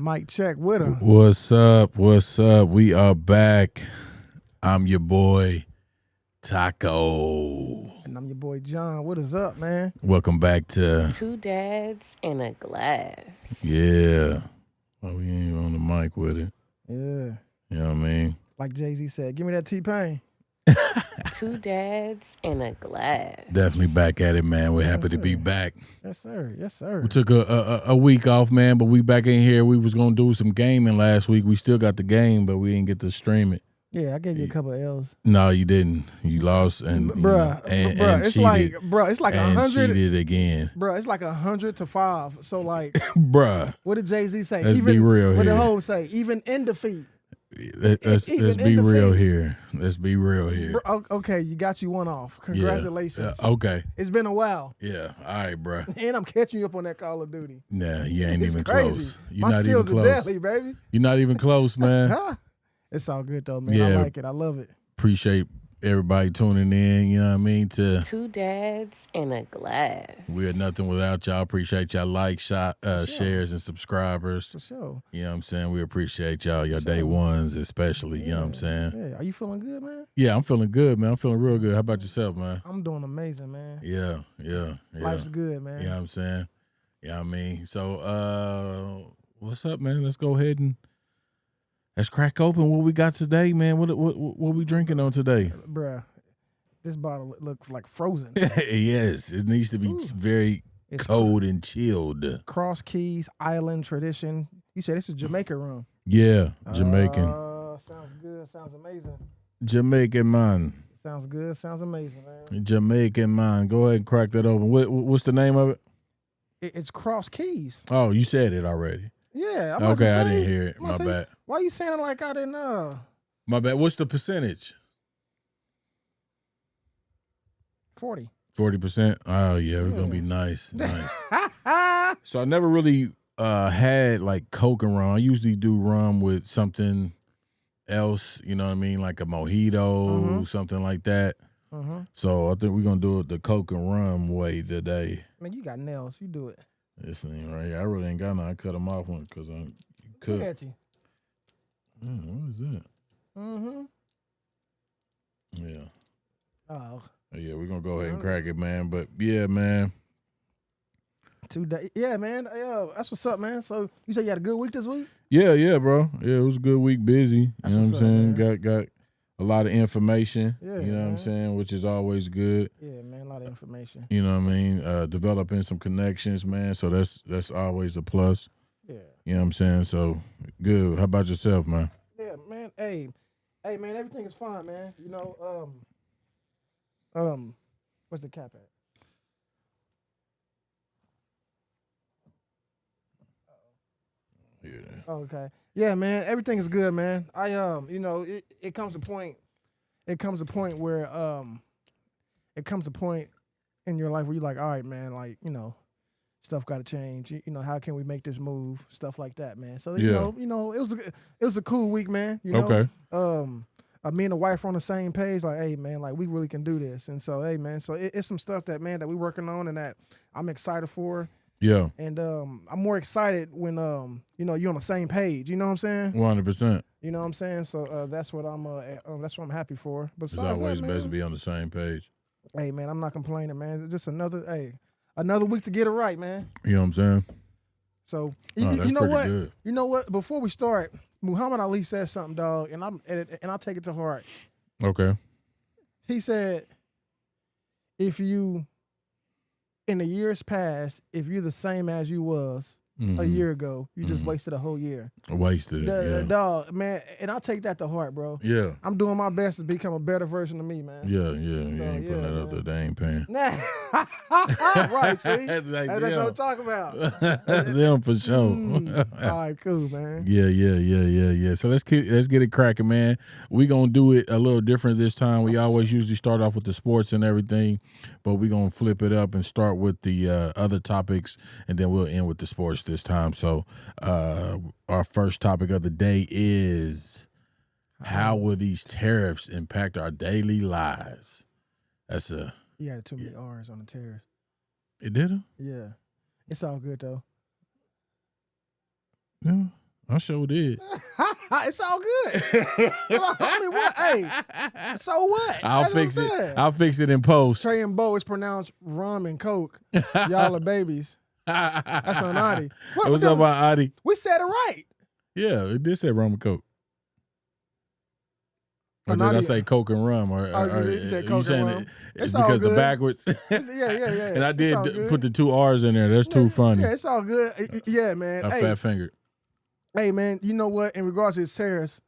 Mic check with him. What's up? What's up? We are back. I'm your boy, Taco. And I'm your boy, John. What is up, man? Welcome back to Two dads in a glass. Yeah. Oh, we ain't on the mic with it. Yeah. You know what I mean? Like Jay-Z said, give me that T-Pain. Two dads in a glass. Definitely back at it, man. We're happy to be back. Yes, sir. Yes, sir. We took a week off, man, but we back in here. We was going to do some gaming last week. We still got the game, but we didn't get to stream it. Yeah, I gave you a couple of L's. No, you didn't. You lost and and it's cheated. It's like and 100. cheated again. Bruh, it's like 100 to 5. So like, Bruh. what did Jay-Z say? Let's be real What here. did Hov say? Even in defeat. Let's be real here. Let's be real here. Okay, you got you one off. Congratulations. Okay. It's been a while. Yeah. All right, bro. And I'm catching you up on that Call of Duty. Nah, you ain't It's even crazy. close. You're My not skills even are close. deadly, baby. You're not even close, man. It's all good though, man. Yeah. I like it. I love it. Appreciate everybody tuning in. You know what I mean? Two dads in a glass. We're nothing without y'all. Appreciate y'all likes, shares, and subscribers. For sure. You know what I'm saying? We appreciate y'all, your day ones especially. You know what I'm saying? Yeah. Are you feeling good, man? Yeah, I'm feeling good, man. I'm feeling real good. How about yourself, man? I'm doing amazing, man. Yeah. Life's good, man. You know what I'm saying? Yeah, I mean, so what's up, man? Let's go ahead and let's crack open what we got today, man. What we drinking on today? Bruh, this bottle looks like frozen. Yes, it needs to be very It's cold and chilled. Cross Keys Island Tradition. You said this is Jamaica rum. Yeah, Jamaican. Sounds good. Sounds amazing. Jamaican man. Sounds good. Sounds amazing, man. Jamaican man. Go ahead and crack that open. What's the name of it? It's Cross Keys. Oh, you said it already. Yeah. Okay, I didn't hear it. My bad. Why you saying it like I didn't know? My bad. What's the percentage? 40. 40%. Oh yeah, we're gonna be nice. So I never really had like Coke and rum. I usually do rum with something else. You know what I mean, like a mojito, something like that. So I think we're gonna do it the Coke and rum way today. Man, you got nails. You do it. This thing right here. I really ain't got none. I cut them off because I could. Look at you. What is that? Mm-hmm. Yeah. Oh. Yeah, we're gonna go ahead and crack it, man. But yeah, man. 2 days. Yeah, man. That's what's up, man. So you said you had a good week this week? Yeah, bro. Yeah, it was a good week, busy. That's You know what I'm what's up, saying? man. Got a lot of information. Yeah, you know what I'm man. saying, which is always good. Yeah, man. A lot of information. You know what I mean? Developing some connections, man. So that's always a plus. Yeah. You know what I'm saying? So good. How about yourself, man? Yeah, man. Hey, man. Everything is fine, man. You know, where's the cap at? Yeah. Okay. Yeah, man. Everything is good, man. I you know, it comes a point. It comes a point where it comes a point in your life where you're like, all right, man, like, you know, stuff got to change. You know, how can we make this move? Stuff like that, man. So you know, it was a cool week, man. You know? Okay. Me and the wife are on the same page. Like, hey, man, like we really can do this. And so, hey, man, so it's some stuff that we're working on and that I'm excited for. Yeah. And I'm more excited when you know, you're on the same page. You know what I'm saying? 100%. You know what I'm saying? So that's what I'm happy for. But It's always best to be on the same page. Hey, man, I'm not complaining, man. Just another week to get it right, man. You know what I'm saying? So That's you know pretty what? good. You know what? Before we start, Muhammad Ali said something, dog, and I take it to heart. Okay. He said, if you in the years past, if you're the same as you was a year ago, you just wasted a whole year. Wasted it, yeah. Dog, man, and I take that to heart, bro. Yeah. I'm doing my best to become a better version of me, man. Yeah. You ain't putting that up there. They ain't paying. Nah. Right, see? Like, That's what I'm talking about. Them for sure. All right, cool, man. Yeah. So let's get it cracking, man. We gonna do it a little different this time. We always usually start off with the sports and everything, but we gonna flip it up and start with the other topics, and then we'll end with the sports this time. So our first topic of the day is how will these tariffs impact our daily lives? That's a You had too many R's on the tariff. it did it? Yeah. It's all good though. Yeah. I sure did. It's all good. I mean, what? Hey, so what? I'll That's fix what I'm it. saying. I'll fix it in post. Trey and Bo is pronounced rum and coke. Y'all are babies. That's on Adi. What's up, Adi? We said it right. Yeah, it did say rum and coke. Or did Nadi, I say coke and rum? Or you said coke and rum. It's all because good. the backwards. Yeah. And I did It's all put the 2 R's in there. That's too funny. Yeah, it's all good. Yeah, man. A fat finger. Hey, man, you know what? In regards to tariffs,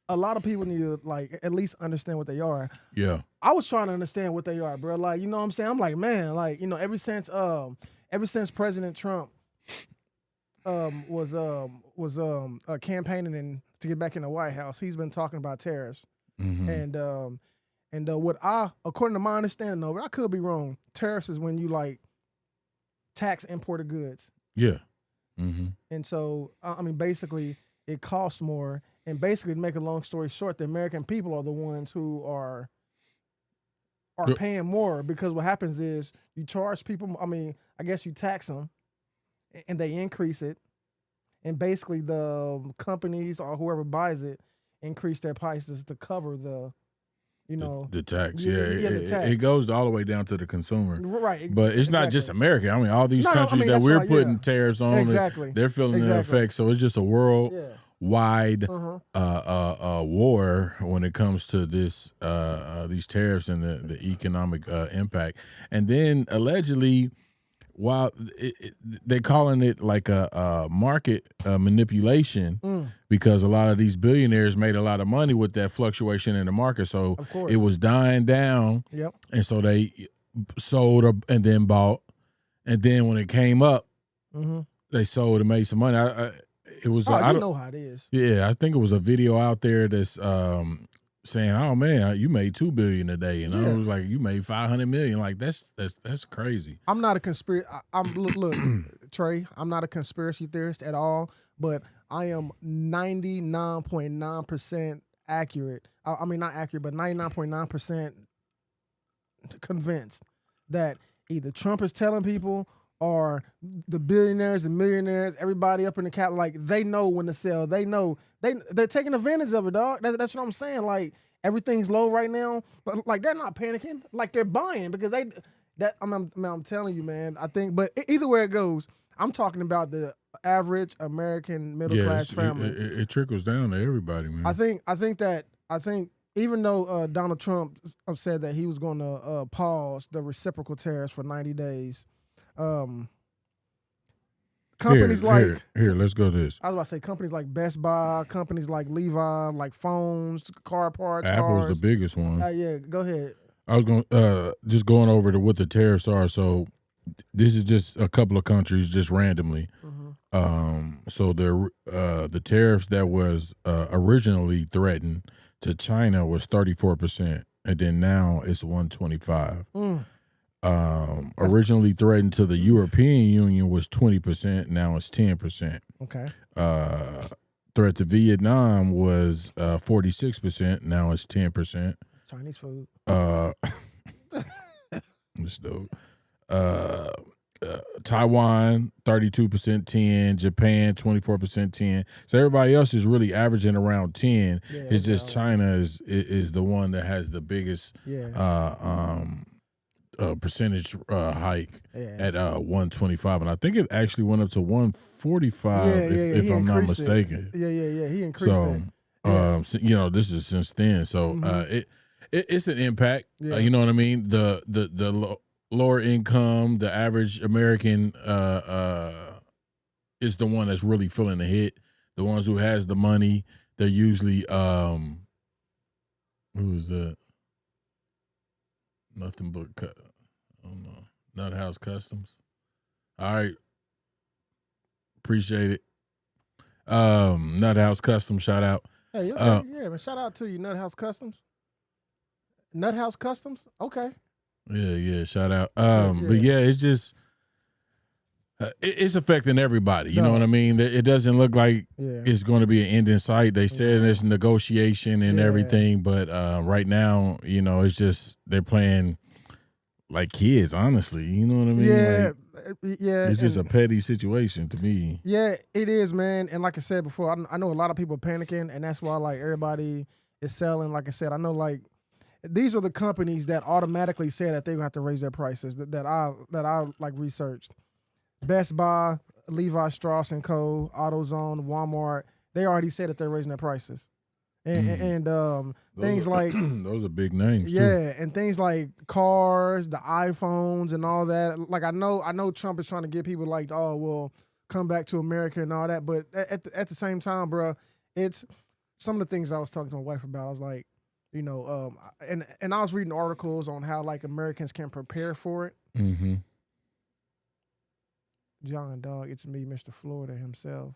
a lot of people need to, like, at least understand what they are. Yeah. I was trying to understand what they are, bro. Like, you know what I'm saying? I'm like, man, like, you know, ever since President Trump was campaigning to get back in the White House, he's been talking about tariffs. Mm-hmm. And what according to my understanding of it, I could be wrong. Tariffs is when you like tax imported goods. Yeah. Mm-hmm. And so, I mean, basically, it costs more. And basically, to make a long story short, the American people are the ones who are paying more, because what happens is you charge people. I mean, I guess you tax them, and they increase it, and basically the companies or whoever buys it increase their prices to cover the, you know, the tax. the tax. It goes all the way down to the consumer. Right. But it's not just America. I mean, all these countries that that's we're why, putting tariffs on, they're feeling the effects. So it's just a worldwide war when it comes to this these tariffs and the economic impact. And then allegedly, while they're calling it like a market manipulation, because a lot of these billionaires made a lot of money with that fluctuation in the market. So it was dying down. Yep. And so they sold and then bought. And then when it came up, they sold and made some money. It was. I don't know how it is. Yeah, I think it was a video out there that's saying, "Oh man, you made $2 billion a day," and I was like, "You made $500 million." Like that's crazy. I'm not a conspiracy. Look, Trey. I'm not a conspiracy theorist at all, but I am 99.9% accurate. I mean, not accurate, but 99.9% convinced that either Trump is telling people, or the billionaires and millionaires, everybody up in the cap, like they know when to sell. They know they're taking advantage of it, dog. That's what I'm saying. Like everything's low right now, but like they're not panicking. Like they're buying because I'm telling you, man. I think, but either way it goes, I'm talking about the average American middle class family. It trickles down to everybody, man. I think even though Donald Trump said that he was going to pause the reciprocal tariffs for 90 days. Companies here, let's go to this. I was about to say companies like Best Buy, companies like Levi, like phones, car parts, Apple's cars. the biggest one. Yeah, go ahead. I was going just going over to what the tariffs are. So this is just a couple of countries, just randomly. So the tariffs that was originally threatened to China was 34%, and then now it's 125. Originally threatened to the European Union was 20%. Now it's 10%. Okay. Threat to Vietnam was 46%. Now it's 10%. Chinese food. This dope. Taiwan 32% 10. Japan 24% 10. So everybody else is really averaging around 10. Yeah, it's just China is the one that has the biggest percentage hike at 125, and I think it actually went up to 145 if I'm not mistaken. Yeah. He increased it. So, you know, this is since then. So it's an impact. You know what I mean? The lower income, the average American is the one that's really feeling the hit. The ones who has the money, they're usually who is that? Nothing but I don't know. Nut House Customs. All right. Appreciate it. Nut House Customs, shout out. Hey, okay. Yeah, man. Shout out to you, Nut House Customs. Nut House Customs? Okay. Yeah, shout out. But yeah, it's just it's affecting everybody. You know what I mean? It doesn't look like it's going to be an end in sight. They said there's negotiation and everything, but right now, you know, it's just they're playing like kids, honestly. You know what I mean? Yeah, Like, yeah. it's just a And petty situation to me. yeah, it is, man. And like I said before, I know a lot of people are panicking, and that's why like everybody is selling. Like I said, I know like these are the companies that automatically say that they're gonna have to raise their prices that I like researched. Best Buy, Levi Strauss and Co., AutoZone, Walmart. They already said that they're raising their prices, and things like Those are big names too. yeah, and things like cars, the iPhones, and all that. Like I know Trump is trying to get people like, oh well, come back to America and all that. But at the same time, bro, it's some of the things I was talking to my wife about. I was like, and I was reading articles on how like Americans can prepare for it. Mm-hmm. John Dog, it's me, Mr. Florida himself.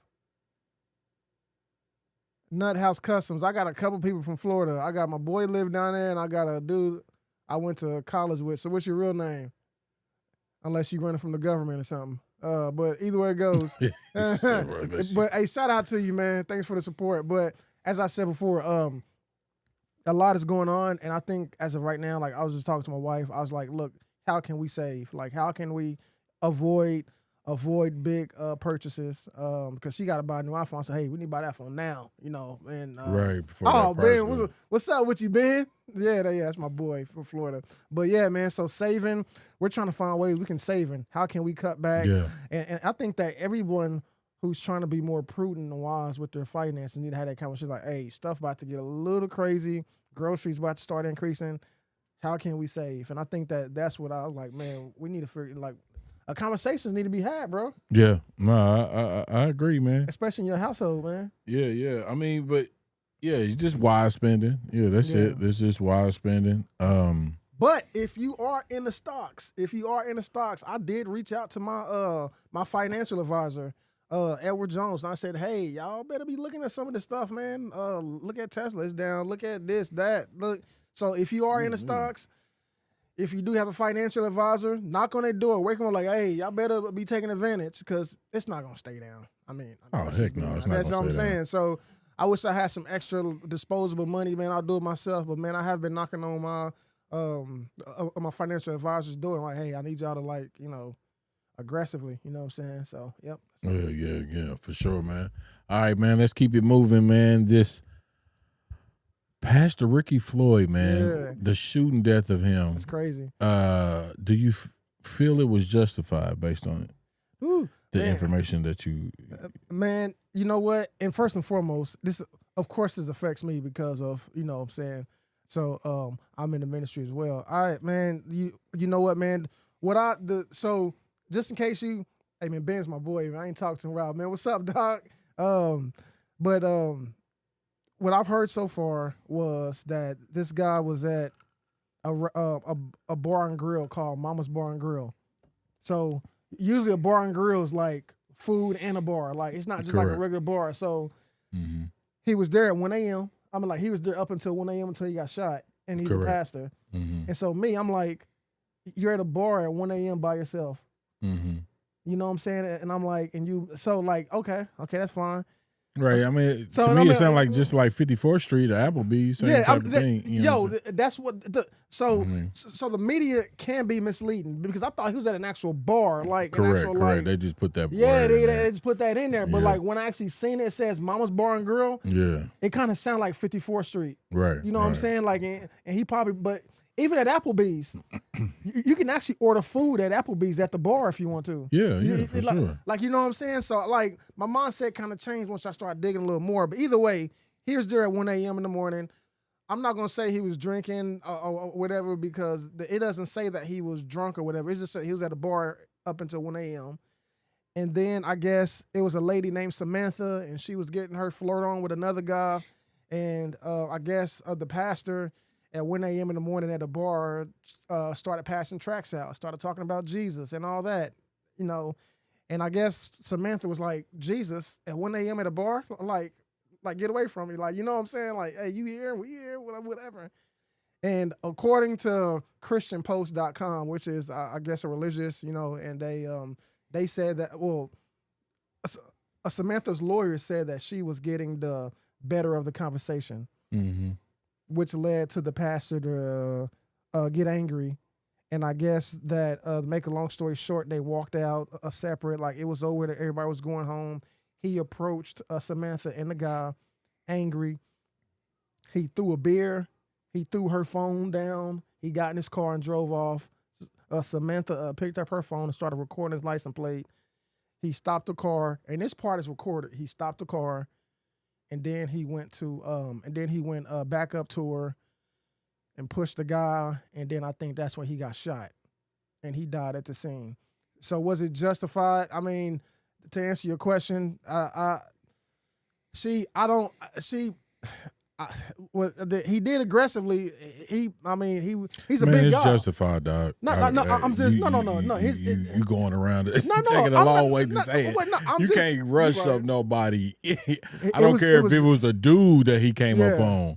Nut House Customs. I got a couple people from Florida. I got my boy live down there, and I got a dude I went to college with. So what's your real name? Unless you running from the government or something. But either way it goes. But hey, shout out to you, man. Thanks for the support. But as I said before, a lot is going on, and I think as of right now, like I was just talking to my wife, I was like, look, how can we save? Like, how can we avoid big purchases? Because she got to buy a new iPhone. I said, hey, we need to buy that phone now, And right before oh, that price Ben, goes. what's up with you, Ben? Yeah, that's my boy from Florida. But yeah, man. So saving, we're trying to find ways we can save. And how can we cut back? Yeah. And I think that everyone who's trying to be more prudent and wise with their finances need to have that conversation. Like, hey, stuff about to get a little crazy. Groceries about to start increasing. How can we save? And I think that's what I was like, man, we need to figure, like, a conversations need to be had, bro. Yeah. No, I agree, man. Especially in your household, man. Yeah. I mean, but yeah, it's just wise spending. Yeah, that's it. It's just wise spending. But if you are in the stocks, I did reach out to my my financial advisor, Edward Jones, and I said, hey, y'all better be looking at some of this stuff, man. Look at Tesla, it's down. Look at this, that. Look. So if you are in the stocks, if you do have a financial advisor, knock on their door, wake them up like, hey, y'all better be taking advantage because it's not going to stay down. I mean oh, heck no, it's not. That's what I'm saying. Down. So I wish I had some extra disposable money, man. I'll do it myself. But, man, I have been knocking on my financial advisor's door and like, hey, I need y'all to, like, aggressively, you know what I'm saying? So, yep. Yeah, for sure, man. All right, man, let's keep it moving, man. This Pastor Ricky Floyd, man, the shooting death of him. It's crazy. Do you feel it was justified based on it? Ooh, the information that you... man, you know what? And first and foremost, this, of course, this affects me because of, you know what I'm saying? So I'm in the ministry as well. All right, man, you know what, man? So just in case hey, man, Ben's my boy. Man. I ain't talked to him, Rob, man. What's up, dog? But what I've heard so far was that this guy was at a bar and grill called Mama's Bar and Grill. So usually a bar and grill is like food and a bar. Like it's not just like a regular bar. So he was there at 1 a.m. I mean, like he was there up until 1 a.m. until he got shot, and he's a pastor. And so I'm like, you're at a bar at 1 a.m. by yourself. You know what I'm saying? And I'm like, okay, that's fine. Right. I mean, to me, it sounds like just like 54th Street or Applebee's, same type of thing. That's what. So the media can be misleading because I thought he was at an actual bar, like correct. Like, they just put that. They just put that in there. But like when I actually seen it says Mama's Bar and Grill. Yeah. It kind of sounded like 54th Street. Right. You know what I'm saying? Like, and he probably, but even at Applebee's, you can actually order food at Applebee's at the bar if you want to. Yeah, for sure. Like, you know what I'm saying? So, like, my mindset kind of changed once I started digging a little more. But either way, he was there at 1 a.m. in the morning. I'm not going to say he was drinking or whatever because it doesn't say that he was drunk or whatever. It just said he was at a bar up until 1 a.m. And then I guess it was a lady named Samantha, and she was getting her flirt on with another guy. And I guess the pastor at 1 a.m. in the morning at a bar, started passing tracts out, started talking about Jesus and all that, And I guess Samantha was like, Jesus, at 1 a.m. at a bar? Like get away from me. Like, you know what I'm saying? Like, hey, you here? We here? Whatever. And according to ChristianPost.com, which is, I guess, a religious, and they said that, Samantha's lawyer said that she was getting the better of the conversation. Which led to the pastor to get angry And I guess that to make a long story short, they walked out a separate. Like it was over. That everybody was going home. He approached Samantha and the guy, angry. He threw a beer. He threw her phone down. He got in his car and drove off. Samantha picked up her phone and started recording his license plate. He stopped the car, and this part is recorded. He stopped the car, and then he went back up to her and pushed the guy, and then I think that's when he got shot, and he died at the scene. So was it justified? I mean, to answer your question, he did aggressively. He's a Man, big it's guy. justified, dog. I'm just no. You going around it, No, taking a long way to say it. You can't rush right. up nobody. I don't care if it was the dude that he came up on.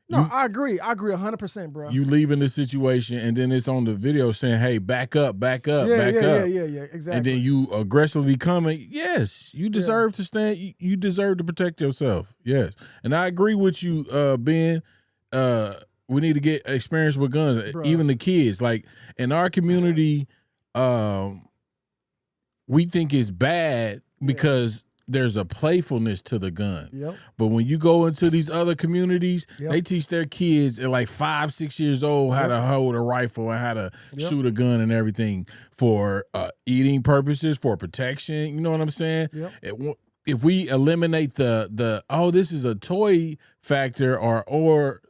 No, I agree 100%, bro. You leaving the situation, and then it's on the video saying, "Hey, back up, back up, back up." Yeah, exactly. And then you aggressively coming. Yes, you deserve to stand. You deserve to protect yourself. Yes, and I agree with you, Ben. We need to get experience with guns. Bruh. Even the kids, like in our community, we think it's bad because there's a playfulness to the gun. Yep. But when you go into these other communities, Yep. they teach their kids at like 5, 6 years old how to hold a rifle and how to shoot a gun and everything for eating purposes, for protection. You know what I'm saying? Yep. If we eliminate the this is a toy factor or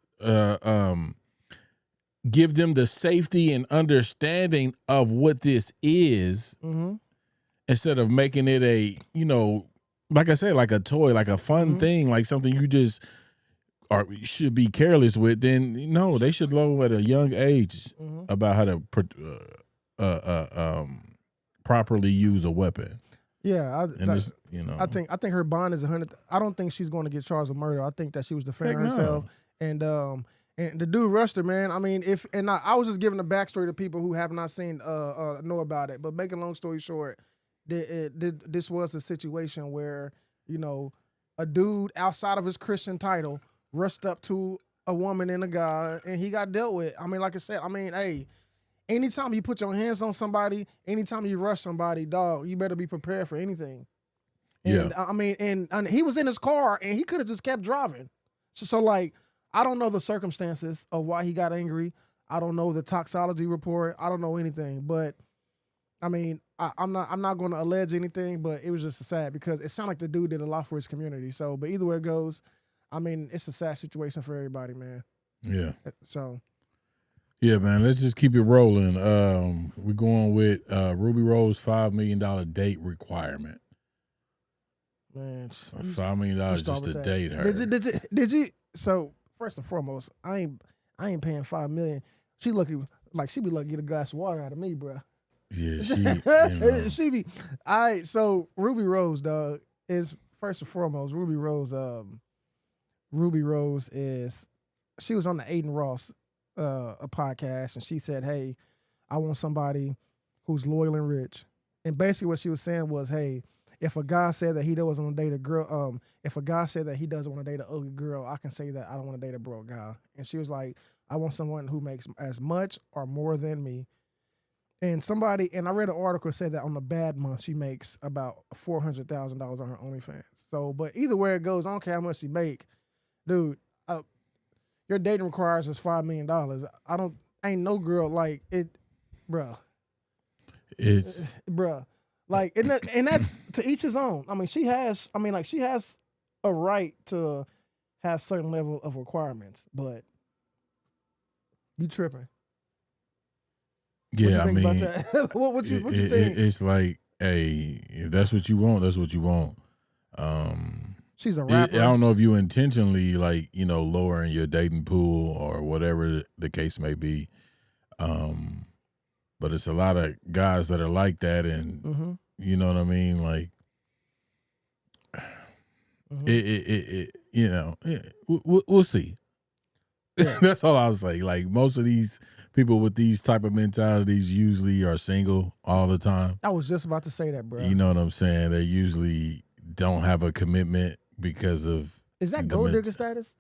give them the safety and understanding of what this is, instead of making it a, like I said, like a toy, like a fun thing, like something you just should be careless with, then no, they should learn at a young age about how to properly use a weapon. Yeah, I think her bond is 100. I don't think she's going to get charged with murder. I think that she was defending herself, and the dude rushed her, man. I mean, I was just giving the backstory to people who have not seen know about it. But making a long story short, this was a situation where a dude outside of his Christian title rushed up to a woman and a guy, and he got dealt with. I mean, like I said, hey. Anytime you put your hands on somebody, anytime you rush somebody, dog, you better be prepared for anything. And, and he was in his car, and he could have just kept driving. So, like, I don't know the circumstances of why he got angry. I don't know the toxicology report. I don't know anything. But, I mean, I'm not going to allege anything, but it was just sad because it sounded like the dude did a lot for his community. So, but either way it goes, I mean, it's a sad situation for everybody, man. Yeah. So... Yeah, man, let's just keep it rolling. We're going with Ruby Rose $5 million date requirement. Man, $5 million just to date her. Did you? So first and foremost, I ain't paying $5 million. She lucky, like she be lucky to get a glass of water out of me, bro. Yeah, she. She be. All right, so Ruby Rose, dog, is first and foremost Ruby Rose. Ruby Rose is. She was on the Aiden Ross. A podcast, and she said, "Hey, I want somebody who's loyal and rich." And basically, what she was saying was, "Hey, if a guy said that he doesn't want to date a girl, if a guy said that he doesn't want to date an ugly girl, I can say that I don't want to date a broke guy." And she was like, "I want someone who makes as much or more than me." And I read an article that said that on the bad month she makes about $400,000 on her OnlyFans. So, but either way it goes, I don't care how much she make, dude. Your dating requires us $5 million. Ain't no girl like it, bruh. Bruh. Like, and that's to each his own. I mean, she has a right to have certain level of requirements, but you tripping. Yeah, what you think about that? what you think? It's like, hey, if that's what you want, that's what you want. She's a rapper. I don't know if you intentionally lowering your dating pool or whatever the case may be, but it's a lot of guys that are like that, and you know what I mean. Like, we'll see. Yeah. That's all I'll say. Like, most of these people with these type of mentalities usually are single all the time. I was just about to say that, bro. You know what I'm saying? They usually don't have a commitment. Because of is that gold digger status?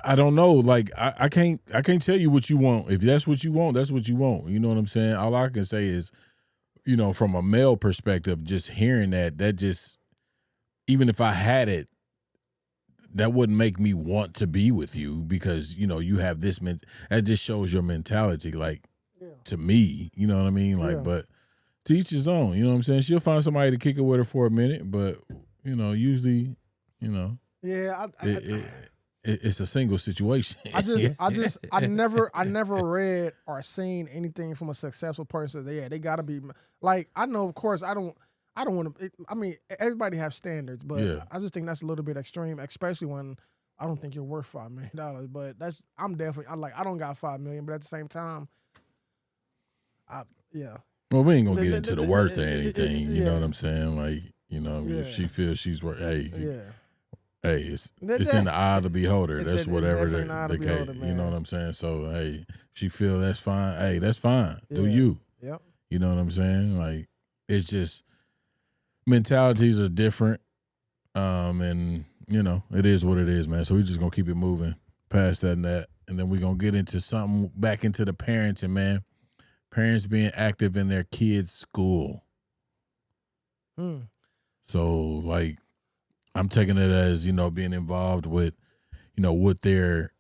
I don't know. Like I can't tell you what you want. If that's what you want, that's what you want. You know what I'm saying? All I can say is, from a male perspective, just hearing that just, even if I had it, that wouldn't make me want to be with you because, you have this that just shows your mentality, like, to me, you know what I mean? Like, but to each his own, you know what I'm saying? She'll find somebody to kick it with her for a minute, but, usually, Yeah, it's a single situation. I never read or seen anything from a successful person. They gotta be like, I know, of course, I don't want to. I mean, everybody have standards, but I just think that's a little bit extreme, especially when I don't think you're worth $5 million. But I'm definitely, I don't got $5 million, but at the same time, Well, we ain't gonna get into the worth or anything. You know what I'm saying? Like, if she feels she's worth, hey, it's in the eye of the beholder. That's whatever the case. You know what I'm saying? So, hey, she feel that's fine. Hey, that's fine. Do you? Yep. You know what I'm saying? Like, it's just mentalities are different, and it is what it is, man. So we just gonna keep it moving past that and then we gonna get into something back into the parenting, man. Parents being active in their kids' school. So, like, I'm taking it as, being involved with, what they're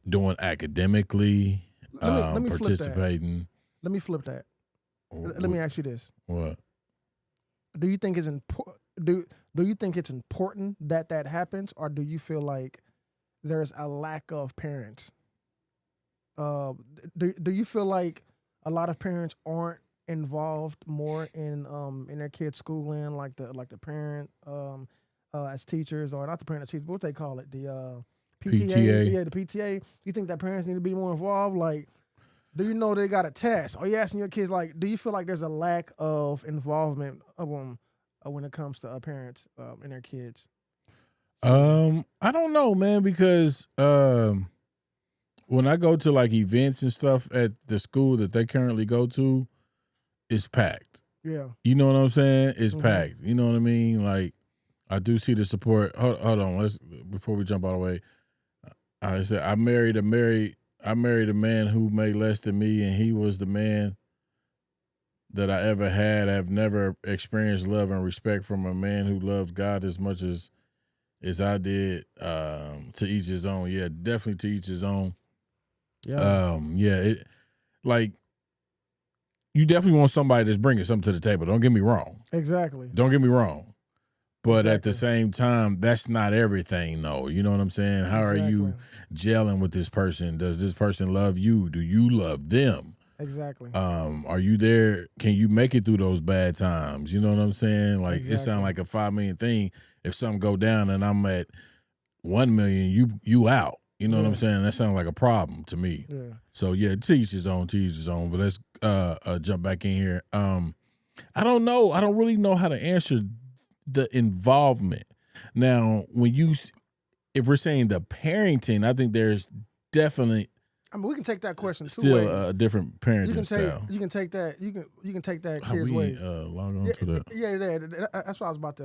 doing academically, let me participating. Let me flip that. Let me ask you this. What? Do you think it's important? Do you think it's important that happens, or do you feel like there's a lack of parents? Do you feel like a lot of parents aren't involved more in their kids' schooling, like the parent as teachers, or not the parent as teachers, but what they call it, the PTA. Yeah, the PTA. You think that parents need to be more involved? Like, do you know they got a test? Are you asking your kids, like, do you feel like there's a lack of involvement of them when it comes to parents and their kids? I don't know, man, because when I go to, like, events and stuff at the school that they currently go to, it's packed. Yeah. You know what I'm saying? It's packed. You know what I mean? Like, I do see the support. Hold on. Before we jump all the way. I said I married a man who made less than me, and he was the man that I ever had. I've never experienced love and respect from a man who loves God as much as I did. To each his own. Yeah, definitely to each his own. Yeah. It, like, you definitely want somebody that's bringing something to the table. Don't get me wrong. Exactly. Don't get me wrong. But at the same time, that's not everything, though. You know what I'm saying? How are you gelling with this person? Does this person love you? Do you love them? Exactly. Are you there? Can you make it through those bad times? You know what I'm saying? Like, it sounds like a $5 million thing. If something go down and I'm at 1 million, you out. You know what I'm saying? That sounds like a problem to me. Yeah. So to each his own. But let's jump back in here. I don't know. I don't really know how to answer the involvement. Now, if we're saying the parenting, I think there's definitely. I mean, we can take that question two still ways. A different parenting style. You can take that. You can take that How kids' we ways. log on to that. Yeah, that's what I was about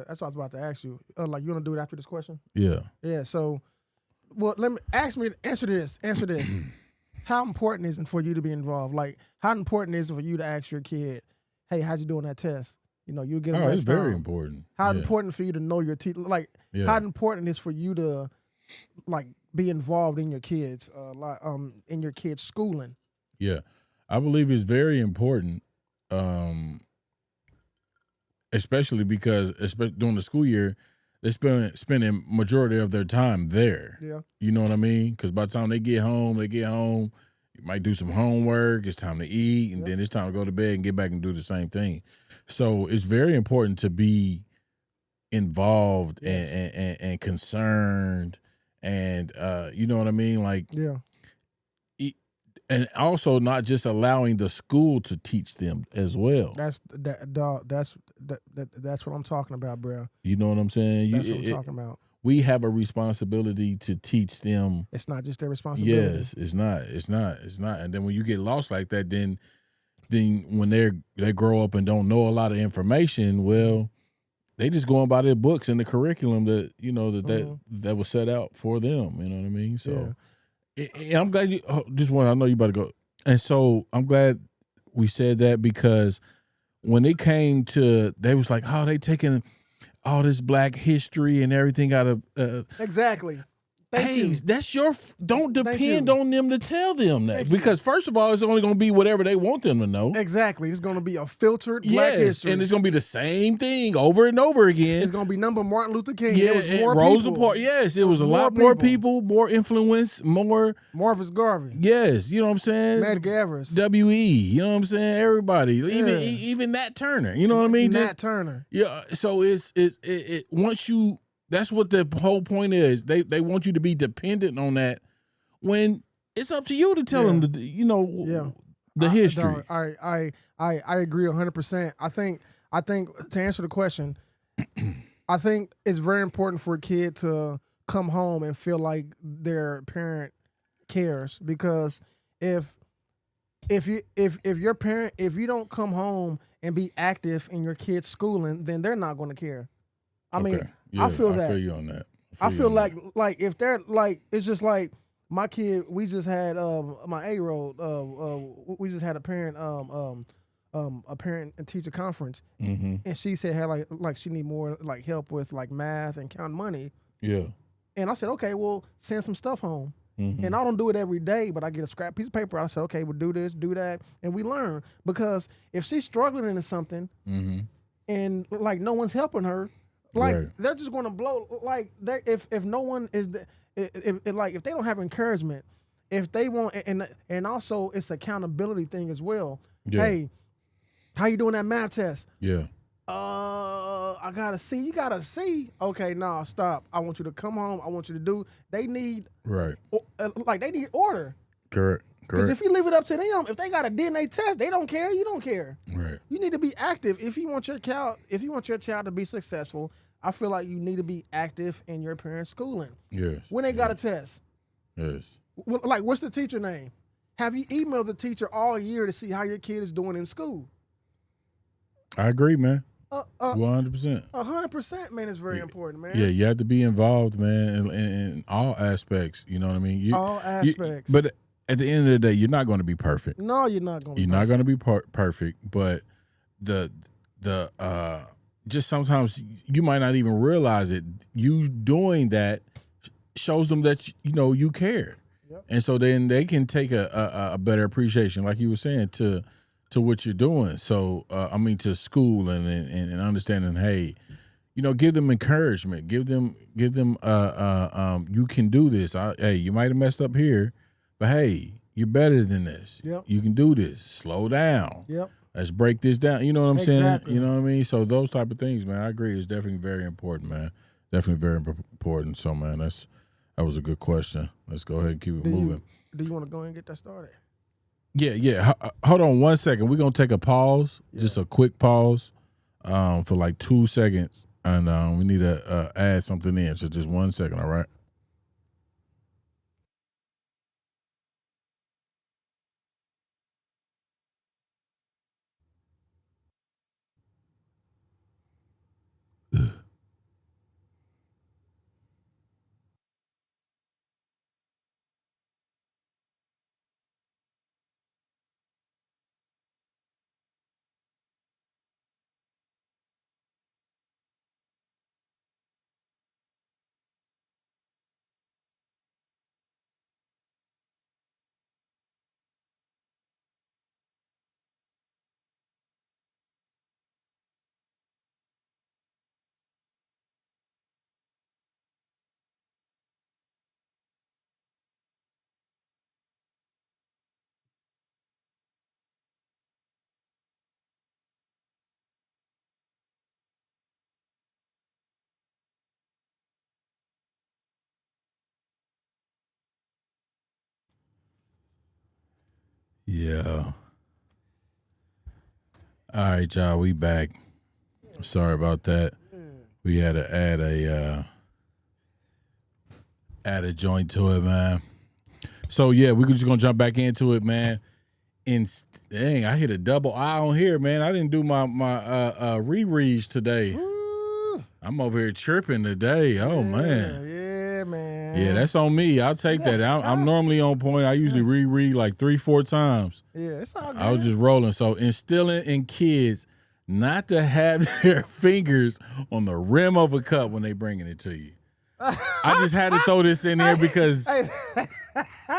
to ask you. Like, you want to do it after this question? Yeah. Yeah. So, well, answer this. How important is it for you to be involved? Like, how important is it for you to ask your kid, "Hey, how'd you do on that test?" You get. It's very important. How important for you to know your teacher? Like, how important is for you to, like, be involved in your kids, in your kids' schooling? Yeah, I believe it's very important, especially because during the school year, they're spending majority of their time there. Yeah, you know what I mean? Because by the time they get home, you might do some homework. It's time to eat, and then it's time to go to bed and get back and do the same thing. So it's very important to be involved and concerned, and you know what I mean? Like, and also not just allowing the school to teach them as well. That's what I'm talking about, bro. You know what I'm saying? That's what I'm talking about. We have a responsibility to teach them. It's not just their responsibility. Yes, it's not. And then when you get lost like that, then when they grow up and don't know a lot of information, well, they just going by their books and the curriculum that that was set out for them. You know what I mean? So, and I'm glad you just want. I know you about to go, and so I'm glad we said that because when it came to, they was like, oh, they taking all this Black history and everything out of exactly. That's your. Don't depend on them to tell them that because first of all, it's only going to be whatever they want them to know. Exactly, it's going to be a filtered Black history, and it's going to be the same thing over and over again. It's going to be number Martin Luther King. Yeah, it was more Rosa people. Parks. Yes, it was a lot more people, more influence, more Marcus Garvey. Yes, you know what I'm saying. Medgar Evers. W.E. You know what I'm saying. Everybody, even Nat Turner. You know what I mean. Nat Turner. Yeah. So it once you. That's what the whole point is. They want you to be dependent on that when it's up to you to tell them the history. I agree 100%. I think to answer the question, I think it's very important for a kid to come home and feel like their parent cares because if your parent, if you don't come home and be active in your kid's schooling, then they're not going to care. I mean, yeah, I feel that. I feel you on that. I feel like if they're like, it's just like my kid. We just had my 8-year-old. We just had a parent and teacher conference, and she said had like she need more like help with like math and counting money. Yeah. And I said, okay, well, send some stuff home. And I don't do it every day, but I get a scrap piece of paper. I said, okay, we'll do this, do that, and we learn because if she's struggling into something, and like no one's helping her. Like they're just going to blow. Like if no one is, if they don't have encouragement, if they won't, and also it's the accountability thing as well. Yeah. Hey, how you doing that math test? Yeah. I got to see. You got to see. Okay, nah, stop. I want you to come home. I want you to do. They need they need order. Correct. Because if you leave it up to them, if they got a DNA test, they don't care. You don't care. Right. You need to be active. If you want your child to be successful, I feel like you need to be active in your parents' schooling. Yes. When they got a test. Yes. Like, what's the teacher name? Have you emailed the teacher all year to see how your kid is doing in school? I agree, man. 100%. 100%, man, is very important, man. Yeah, you have to be involved, man, in all aspects. You know what I mean? All aspects. But at the end of the day, you're not going to be perfect. No, you're not going to be perfect. You're not going to be perfect, but the just sometimes you might not even realize it. You doing that shows them that you care. Yep. And so then they can take a better appreciation, like you were saying, to what you're doing. So to school and understanding, hey, give them encouragement, give them you can do this. Hey, you might have messed up here, but hey, you're better than this. Yep. You can do this. Slow down. Yep. Let's break this down. You know what I'm saying? Exactly. You know what I mean? So those type of things, man, I agree. It's definitely very important, man. Definitely very important. So, man, that was a good question. Let's go ahead and keep it moving. Do you want to go ahead and get that started? Yeah. Hold on 1 second. We're going to take a pause, just a quick pause for like 2 seconds. And we need to add something in. So just 1 second, all right? Yeah. All right, y'all. We back. Sorry about that. We had to add a joint to it, man. So yeah, we're just gonna jump back into it, man. And dang, I hit a double I on here, man. I didn't do my rereads today. I'm over here chirping today. Oh, man. Yeah, man. Yeah, that's on me. I'll take that. I'm normally on point. I usually reread like 3-4 times. Yeah, it's all good. I was just rolling. So instilling in kids not to have their fingers on the rim of a cup when they bringing it to you. I just had to throw this in there because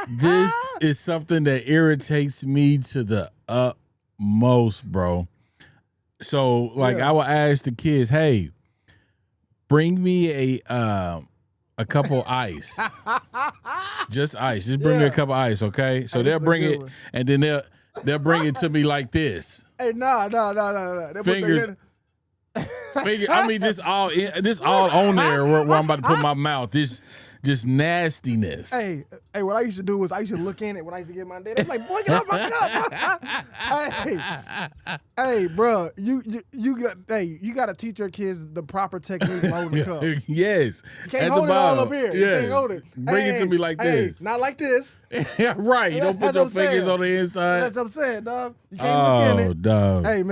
this is something that irritates me to the utmost, bro. So, like, I would ask the kids, hey, bring me a couple ice. Just ice. Just bring me a cup of ice, okay? So they'll bring it, and then they'll bring it to me like this. Hey, no. Fingers. I mean, this all on there where I'm about to put my mouth. This nastiness. Hey, what I used to do was I used to look in it when I used to get my dad. I'm like, boy, get off my cup. hey, bro, you got to teach your kids the proper technique of holding the cup. Yes. You can't hold it all up here. Yes. You can't hold it. Bring it to me like this. Not like this. Yeah, right. You don't put your fingers on the inside. That's what I'm saying, dog. You can't look in it. Dog. Hey,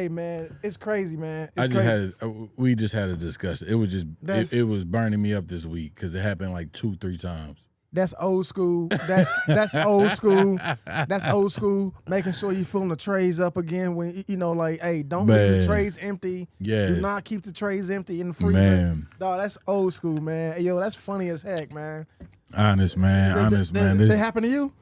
man. It's crazy, man. We just had a discussion. It was just it was burning me up this week because it happened like 2-3 times. That's old school. That's old school. That's old school. Making sure you filling the trays up again when like, hey, don't leave the trays empty. Yes. Do not keep the trays empty in the freezer. Man. Dog, that's old school, man. Hey, yo, that's funny as heck, man. Honest, man. That happened to you?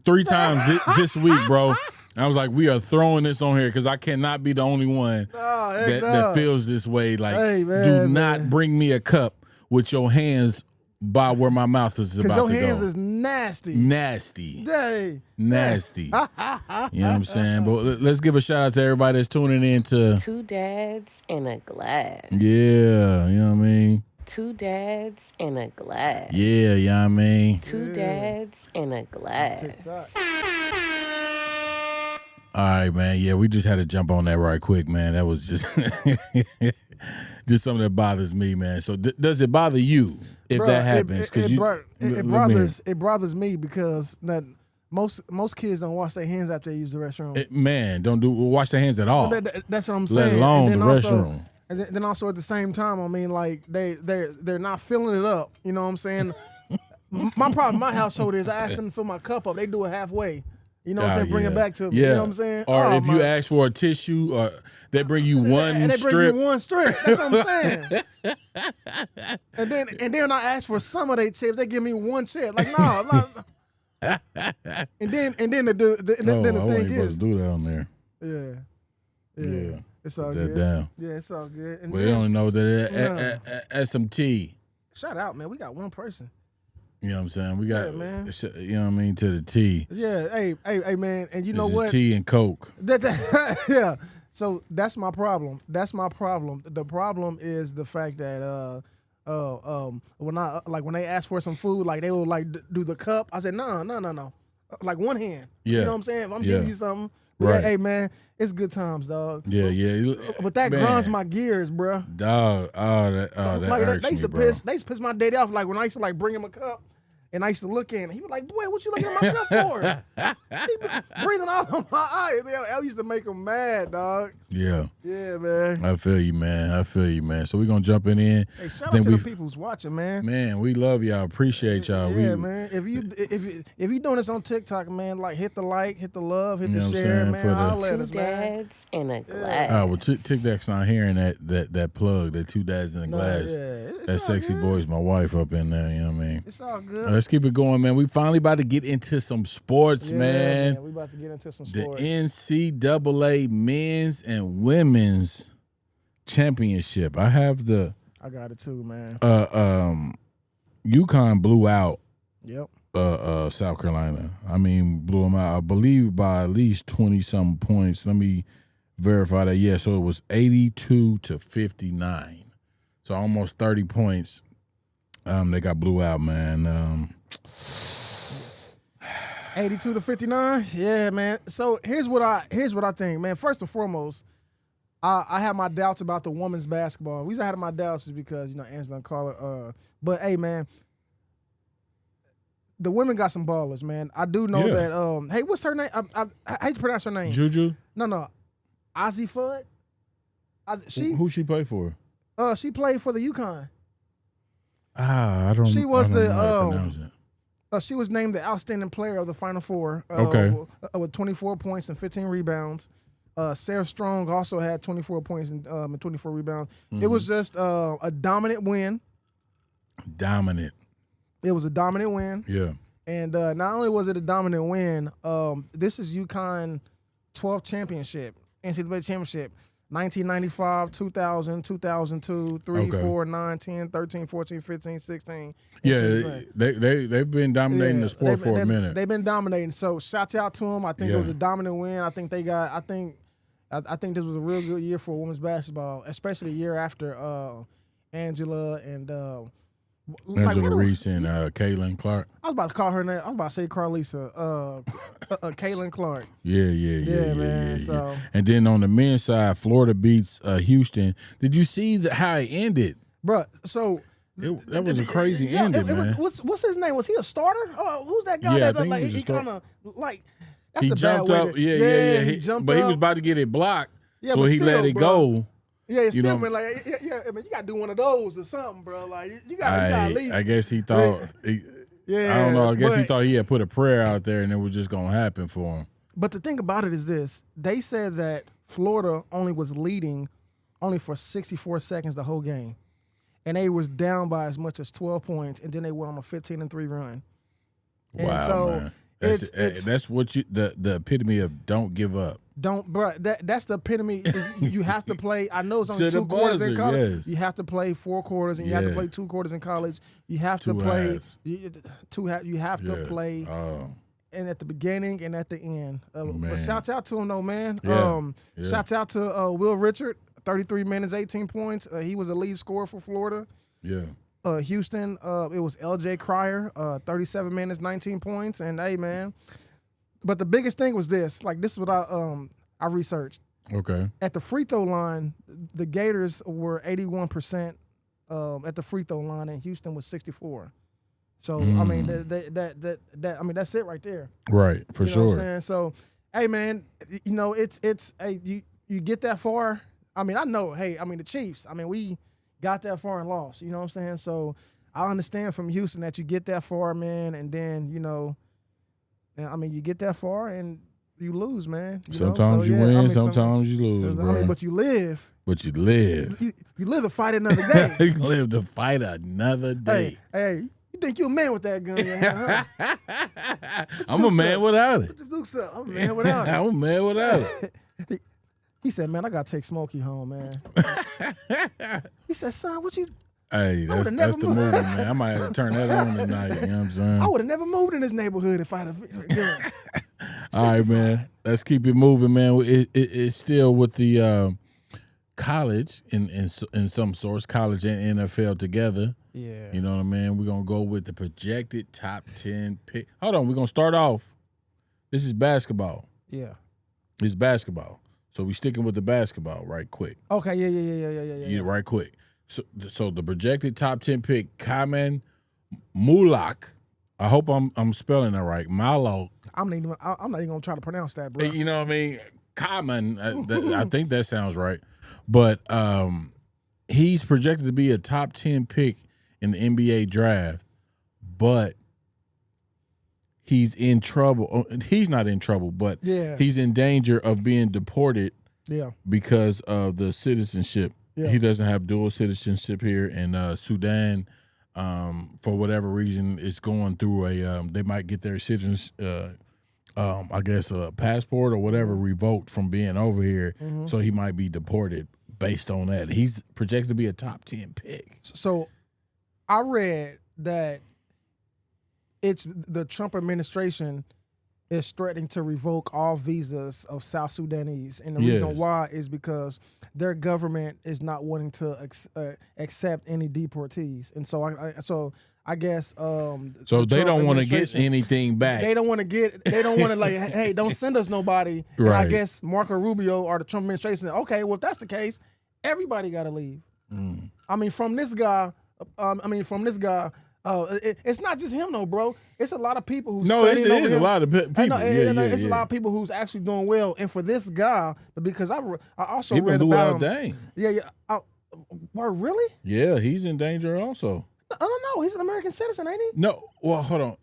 3 times this week, bro. I was like, we are throwing this on here because I cannot be the only one that feels this way. Like, do not bring me a cup with your hands by where my mouth is about to go. Because your hands is nasty. Nasty. Hey. Nasty. You know what I'm saying? But let's give a shout out to everybody that's tuning in to 2 dads in a glass. Yeah, you know what I mean? 2 dads in a glass. Yeah, you know what I mean? 2 dads in a glass. TikTok. All right, man. Yeah, we just had to jump on that right quick, man. That was just just something that bothers me, man. So does it bother you if that happens? It bothers me because that most kids don't wash their hands after they use the restroom. Don't wash their hands at all. That's what I'm saying. Let alone the restroom. And then also at the same time, I mean, like they're not filling it up. You know what I'm saying? My problem, my household is I ask them to fill my cup up. They do it halfway. You know what I'm saying? Bring it back to me. Yeah. You know what I'm saying? Or if you ask for a tissue, or they bring you one and they strip. bring you one strip. That's what I'm saying. and then when I ask for some of their chips, they give me one chip. Like no. and then the thing is, do that on there. Yeah. It's all good. Down. Yeah, it's all good. And we don't know that SMT. Shout out, man. We got one person. You know what I'm saying? We got, man. You know what I mean, to the T. Yeah, hey, man, and you know what? Tea and Coke. Yeah. So that's my problem. The problem is the fact that when they ask for some food, like they will like do the cup. I said no. Like one hand. Yeah. You know what I'm saying? If I'm giving you something. Right. Yeah, hey man, it's good times, dog. Yeah. But that grinds my gears, bro. Dog, that irks they used to me, bro. They used to piss my daddy off. Like when I used to like bring him a cup, and I used to look in, and he was like, "Boy, what you looking at my cup for?" He was breathing all on my eyes. I used to make him mad, dog. Yeah. Yeah, man. I feel you, man. So we're gonna jump in. Hey, shout out to the people who's watching, man. Man, we love y'all. Appreciate y'all. Yeah, man. If you doing this on TikTok, man, like hit the love, hit the share, man. Holla at us, man. 2 dads in a glass. Oh, well, TikTok's not hearing that plug, that 2 dads in a glass. That sexy voice, my wife up in there. You know what I mean? It's all good. Let's keep it going, man. We finally about to get into some sports, man. We about to get into some sports. The NCAA men's and women's championship. I got it too, man. UConn blew out Yep. South Carolina. I mean, blew them out, I believe, by at least 20-something points. Let me verify that. Yeah, so it was 82-59. So almost 30 points. They got blew out, man. 82-59. Yeah, man. So here's what I think, man. First and foremost, I have my doubts about the women's basketball. The reason I had my doubts is because Angela call it. But hey, man, the women got some ballers, man. I do know that. Hey, what's her name? I hate to pronounce her name. Juju. No. Ozzy Fudd. Who she play for? She played for the UConn. I don't. She was I don't the know how to pronounce it. She was named the outstanding player of the Final Four. Okay. With 24 points and 15 rebounds. Sarah Strong also had 24 points and 24 rebounds. It was just a dominant win. Dominant. It was a dominant win. Yeah. And not only was it a dominant win, this is UConn 12th championship, NCAA championship. 1995, 2000, 2002, 3, 4, 9, 10, 13, 14, 15, 16. Yeah, they've been dominating the sport for a minute. They've been dominating. So shouts out to them. I think it was a dominant win. I think this was a real good year for women's basketball, especially the year after Angela and Angela Reese and Caitlin Clark. I was about to call her name. I was about to say Carlisa. Caitlin Clark. Yeah, man. So. And then on the men's side, Florida beats Houston. Did you see how it ended? Bruh, so that was a crazy ending, man. What's his name? Was he a starter? Who's that guy? Yeah, that, I think like, he was a starter. Kind of like that's He a jumped bad way up. to, Yeah. He jumped but up. he was about to get it blocked, Yeah, so but he still, let it bro. go. Yeah, it's You still know? been like, I mean, you got to do one of those or something, bro. Like, you got to at least. I guess he thought. Yeah, I don't know. I guess he but- thought he had put a prayer out there, and it was just gonna happen for him. But the thing about it is this: they said that Florida only was leading only for 64 seconds the whole game, and they was down by as much as 12 points, and then they went on a 15-3 run. And Wow, so man. That's what the epitome of don't give up. That's the epitome. You have to play. I know it's only To the 2 quarters in buzzer, college. yes. You have to play 4 quarters, and you have to Yeah. play 2 quarters in college. You have to Two play halves. You have to Yes. play, Oh, and at the beginning and at the end. But Man. shouts out to him though, man. Yeah. Shouts out to Will Richard, 33 minutes, 18 points. He was the lead scorer for Florida. yeah. Houston, it was L.J. Cryer, 37 minutes, 19 points. And hey, man. But the biggest thing was this. Like, this is what I researched. Okay. At the free throw line, the Gators were 81% at the free throw line, and Houston was 64%. So I mean, I mean, that's it right there. Right, for You know what I'm sure. saying? So, hey, man, you know, it's hey, you get that far. I mean, I know. Hey, I mean, the Chiefs. I mean, we got that far and lost. You know what I'm saying? So I understand from Houston that you get that far, man, and then I mean, you get that far and you lose, man. Sometimes you win, sometimes you lose, I bro. mean, but you live. But you live. You live to fight another day. You live to fight another day. Hey, you think you a man with that gun in your hand, huh? I'm a man without it. Put your Dukes up. I'm a man without it. I'm a man without it. He said, man, I got to take Smokey home, man. He said, son, what you... Hey, would've that's never the moved. movie, man. I might have to turn that on tonight. You know what I'm saying? I would have never moved in this neighborhood if I'd have... Yeah. All right, man. Let's keep it moving, man. It's still with the college in some sorts, college and NFL together. Yeah. You know what I mean? We're going to go with the projected top 10 pick. Hold on. We're going to start off. This is basketball. Yeah. It's basketball. So we sticking with the basketball right quick. Okay, yeah. Yeah, right quick. So the projected top 10 pick, Kamen Mulak. I hope I'm spelling that right. Malok. I'm not even going to try to pronounce that, bro. You know what I mean? Common. I think that sounds right. But he's projected to be a top 10 pick in the NBA draft, but he's in trouble. He's not in trouble, but Yeah. he's in danger of being deported Yeah. because of the citizenship. Yeah. He doesn't have dual citizenship here, and Sudan, for whatever reason, is going through they might get their citizens, I guess, a passport or whatever revoked from being over here, so he might be deported based on that. He's projected to be a top 10 pick. So I read that it's the Trump administration is threatening to revoke all visas of South Sudanese. And the reason why is because their government is not wanting to accept any deportees. And so I guess So they don't want to get anything back. They don't want to like, hey, don't send us nobody. And I Right. guess Marco Rubio or the Trump administration said, okay, well, if that's the case, everybody got to leave. I mean, from this guy, it's not just him though, bro. It's a lot of people who's studying over it's here. a lot of people. It's a lot of people who's actually doing well. And for this guy, because I also He read blew about out him. dang. Yeah. What, really? Yeah, he's in danger also. I don't know. He's an American citizen, ain't he? No, well, hold on.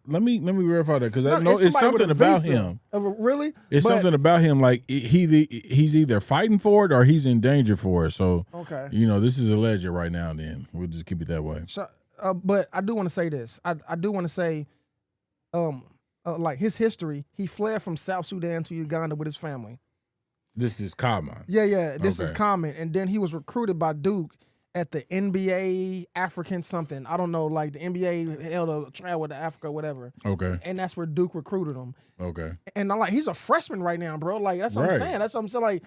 Let me verify that because I know it's somebody with something a about visa. him. Really? It's something about him. Like he's either fighting for it or he's in danger for it. So Okay. this is alleged right now. Then we'll just keep it that way. So, but I do want to say this. I do want to say, like his history. He fled from South Sudan to Uganda with his family. This is common. Yeah. This is Okay. common. And then he was recruited by Duke at the NBA African something. I don't know, like the NBA held a travel to Africa, whatever. Okay. And that's where Duke recruited him. Okay. And I'm like, he's a freshman right now, bro. Like that's what I'm saying. That's what I'm saying.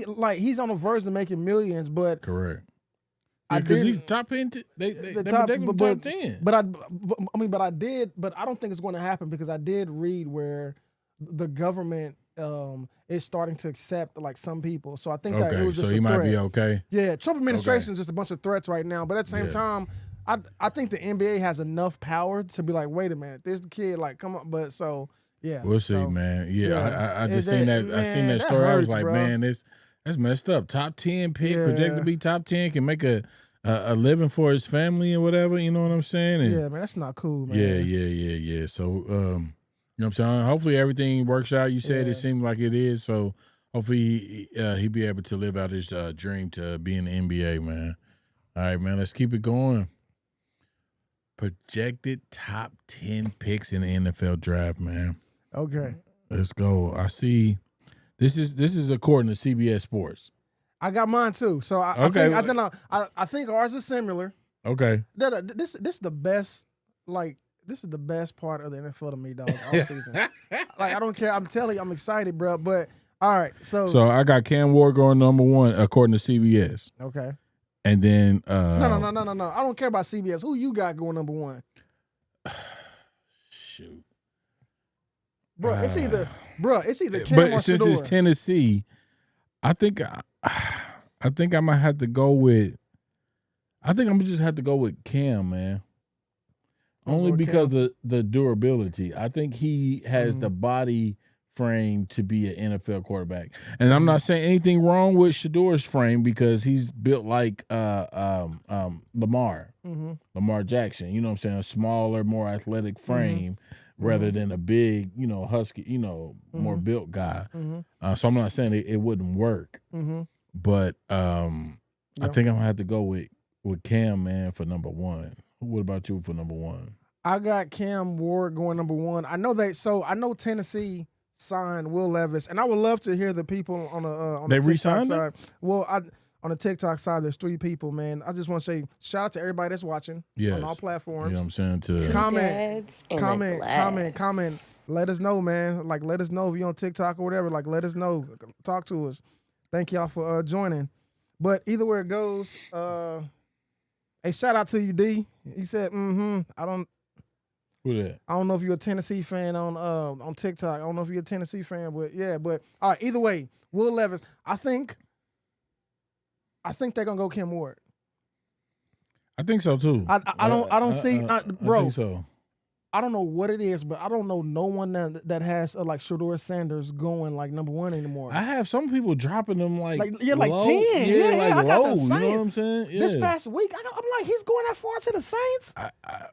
Like he's on the verge of making millions, but Correct. Because he's top 10. They top 10. But I don't think it's going to happen because I did read where the government is starting to accept like some people. So I think that it was just so he a might threat. be okay. Yeah, Trump administration is just a bunch of threats right now. But at the same time, I think the NBA has enough power to be like, wait a minute, this kid like come up. But so yeah, we'll see, man. Yeah, I just seen that. I seen that that story. I was hurts, like, bro. man, that's messed up. Top 10 pick, Yeah. projected to be top 10, can make a living for his family and whatever. You know what I'm saying? And yeah, man, that's not cool, man. Yeah. So, you know what I'm saying? Hopefully everything works out. You said it seemed like it is. So hopefully he'll be able to live out his dream to be in the NBA, man. All right, man, let's keep it going. Projected top 10 picks in the NFL draft, man. Okay. Let's go. I see. This is according to CBS Sports. I got mine too. So I think ours is similar. Okay. This is the best. Like this is the best part of the NFL to me, dog. All season. Like I don't care. I'm telling you, I'm excited, bro. But all right. So I got Cam Ward going number 1 according to CBS. Okay. And then No. I don't care about CBS. Who you got going number 1? Shoot. Bro, it's either Cam or But since Shedeur. it's Tennessee, I think I might have to go with. I think I'm gonna just have to go with Cam, man. Only because of the durability. I think he has the body frame to be an NFL quarterback. And I'm not saying anything wrong with Shedeur's frame because he's built like Lamar Jackson. You know what I'm saying? A smaller, more athletic frame rather than a big, husky, more built guy. So I'm not saying it wouldn't work. But I think I'm gonna have to go with Cam, man, for number 1. What about you for number 1? I got Cam Ward going number 1. I know Tennessee signed Will Levis, and I would love to hear the people on the TikTok re-signed side. Well, on the TikTok side, there's 3 people, man. I just want to say shout out to everybody that's watching on all platforms. You know what I'm saying? To comment. Let us know, man. Like, let us know if you're on TikTok or whatever. Like, let us know. Talk to us. Thank y'all for joining. But either way it goes, hey, shout out to you, D. You said, Who that? I don't know if you're a Tennessee fan on TikTok. I don't know if you're a Tennessee fan, but yeah. But all right, either way, Will Levis. I think they're gonna go Cam Ward. I think so too. I don't see, bro. I think so. I don't know what it is, but I don't know no one that has like Shedeur Sanders going like number 1 anymore. I have some people dropping them like like low. 10. like I got low. the You know Saints. what I'm saying? Yeah. This past week, I'm like, he's going that far to the Saints.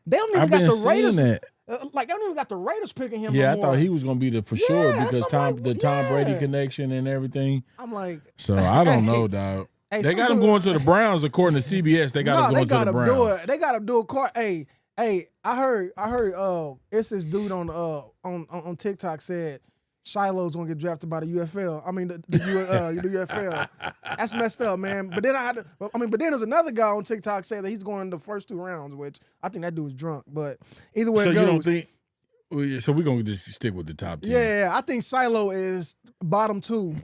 They don't even I've got been the Raiders. seeing that. Like they don't even got the Raiders picking him. Yeah, no I thought more. he was gonna be for sure because I'm like, Tom Brady connection and everything. I'm like, So I don't know, dog. Hey, they got him going to the Browns according to CBS. They got him going to the Browns. They got him do a court. Hey, I heard. It's this dude on TikTok said Shiloh's gonna get drafted by the UFL. I mean the UFL. That's messed up, man. But then but then there's another guy on TikTok saying that he's going in the first 2 rounds, which I think that dude is drunk. But either way it goes. You don't think? So we're gonna just stick with the top 10. Yeah, I think Shiloh is bottom 2.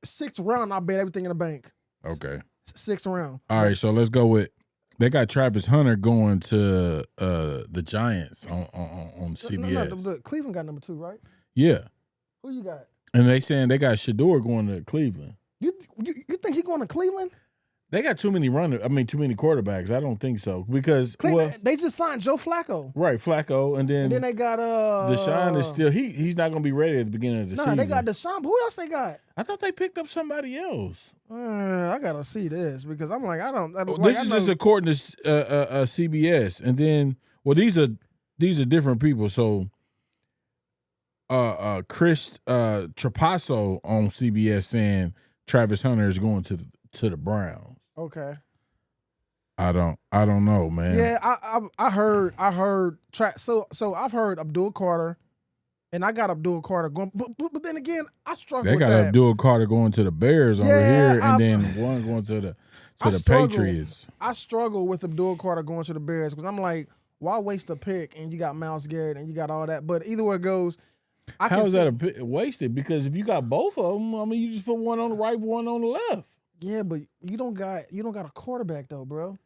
6th round, I bet everything in the bank. Okay. 6th round. All right, so let's go with. They got Travis Hunter going to the Giants on CBS. No, Cleveland got number 2, right? Yeah. Who you got? And they saying they got Shedeur going to Cleveland. You think he's going to Cleveland? They got too many too many quarterbacks. I don't think so because they just signed Joe Flacco. Right, Flacco, and then they got Deshaun is still he's not going to be ready at the beginning of the season. No, they got Deshaun. Who else they got? I thought they picked up somebody else. I gotta see this because I'm like this is just according to CBS, and then these are different people. So, Chris Trapasso on CBS saying Travis Hunter is going to the Browns. Okay. I don't know, man. Yeah, I heard so I've heard Abdul Carter, and I got Abdul Carter going, but then again I struggle. They got Abdul Carter going to the Bears over here, and then one going to the Patriots. I struggle with Abdul Carter going to the Bears because I'm like, why waste a pick and you got Myles Garrett and you got all that? But either way it goes, how is that wasted? Because if you got both of them, I mean, you just put one on the right, one on the left. Yeah, but you don't got a quarterback though, bro.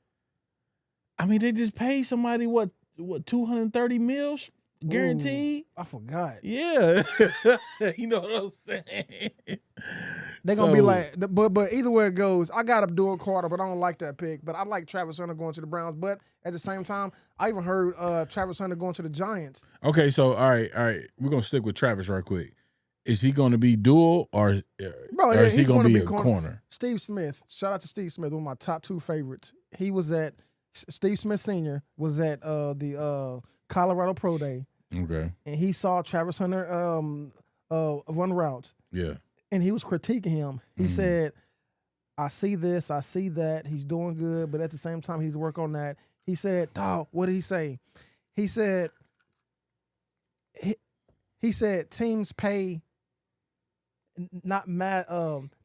I mean, they just paid somebody what $230 million guaranteed. Ooh, I forgot. Yeah, you know what I'm saying. They're gonna be like, but either way it goes, I got Abdul Carter, but I don't like that pick. But I like Travis Hunter going to the Browns. But at the same time, I even heard Travis Hunter going to the Giants. Okay, so all right, we're gonna stick with Travis right quick. Is he going to be dual or is he going to be a corner? Steve Smith. Shout out to Steve Smith, one of my top 2 favorites. He was at Steve Smith Sr. was at the Colorado Pro Day. Okay. And he saw Travis Hunter run routes. Yeah. And he was critiquing him. He said, I see this, I see that. He's doing good, but at the same time, he needs to work on that. He said, dog, what did he say? He said teams pay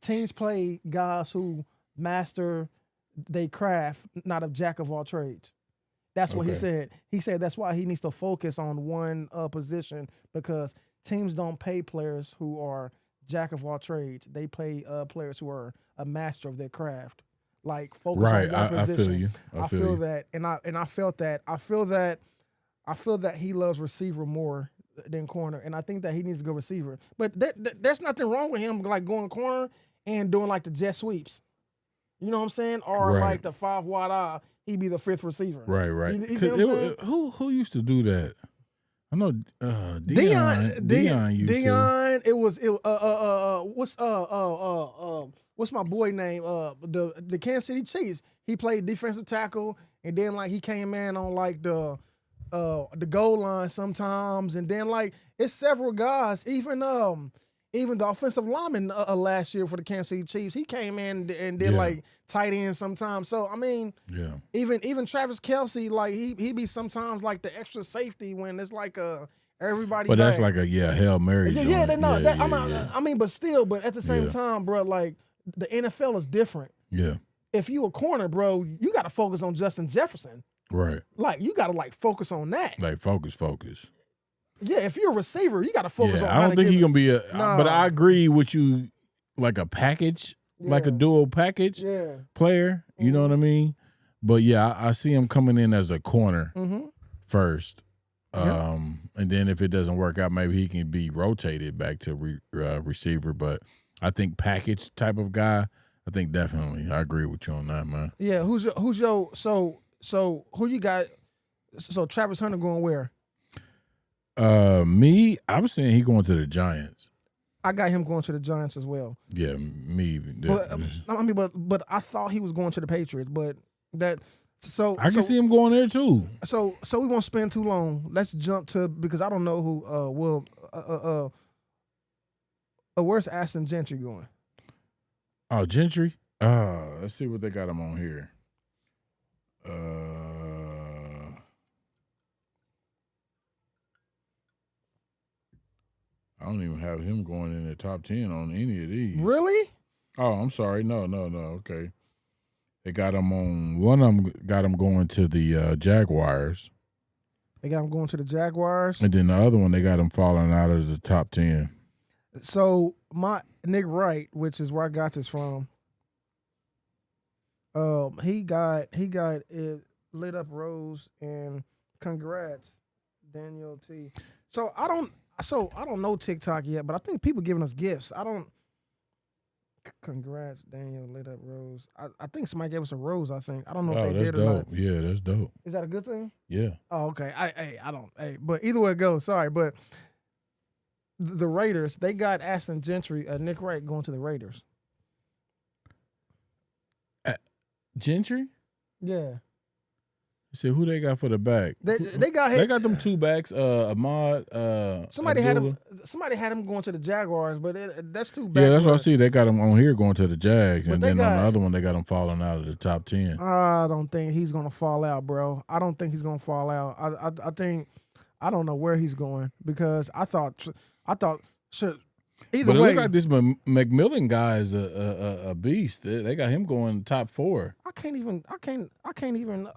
teams play guys who master they craft, not a jack of all trades. That's what he said. He said that's why he needs to focus on one position because teams don't pay players who are jack of all trades. They pay players who are a master of their craft. Like focus on one position. I feel you. I feel that, and I felt that. I feel that he loves receiver more than corner, and I think that he needs to go receiver. But there's nothing wrong with him like going corner and doing like the jet sweeps. You know what I'm saying? Or like the 5 wide eye, he'd be the 5th receiver. Right. You know what I'm saying? Who used to do that? I know Dion used to. It was what's my boy name? The Kansas City Chiefs. He played defensive tackle, and then like he came in on like the goal line sometimes, and then like it's several guys, even the offensive lineman last year for the Kansas City Chiefs, he came in and did like tight end sometimes. So I mean, even Travis Kelce, like he be sometimes like the extra safety when it's like everybody. But that's like a Hail Mary. Yeah, they know that. I mean, but still, but at the same time, bro, like the NFL is different. Yeah. If you a corner, bro, you got to focus on Justin Jefferson. Right. Like you got to like focus on that. Like focus. Yeah, if you're a receiver, you got to focus on. I don't think he's gonna be but I agree with you, like a package, like a dual package player. You know what I mean? But I see him coming in as a corner first, and then if it doesn't work out, maybe he can be rotated back to receiver. But I think package type of guy. I think definitely. I agree with you on that, man. Yeah, who's your so who you got? So Travis Hunter going where? Me, I was saying he going to the Giants. I got him going to the Giants as well. Yeah, me. But I thought he was going to the Patriots. But I can see him going there too. So we won't spend too long. Let's jump to because I don't know who where's Ashton Gentry going? Oh, Gentry. Let's see what they got him on here. I don't even have him going in the top 10 on any of these. Really? Oh, I'm sorry. No. Okay. They got him on one of them. Got him going to the Jaguars. They got him going to the Jaguars, and then the other one they got him falling out of the top 10. So my Nick Wright, which is where I got this from. He got it lit up Rose, and congrats, Daniel T. So I don't know TikTok yet, but I think people giving us gifts. Congrats, Daniel. Lit up rose. I think somebody gave us a rose. I think I don't know if Oh, they that's did or not. dope. Yeah, that's dope. Is that a good thing? Yeah. Oh, okay. I don't. Hey, but either way it goes. Sorry, but the Raiders, they got Ashton Gentry, Nick Wright going to the Raiders. Gentry? Yeah. See who they got for the back. They got him. They got them two backs. Ahmad. Somebody had Abdullah. him. Somebody had him going to the Jaguars, but that's too bad. Yeah, that's what I see. They got him on here going to the Jags, But and they then on got- the other one they got him falling out of the top 10. I don't think he's gonna fall out, bro. I don't think he's gonna fall out. I think I don't know where he's going because I thought should either But it way. look like this McMillan guy is a beast. They got him going top 4. I can't even.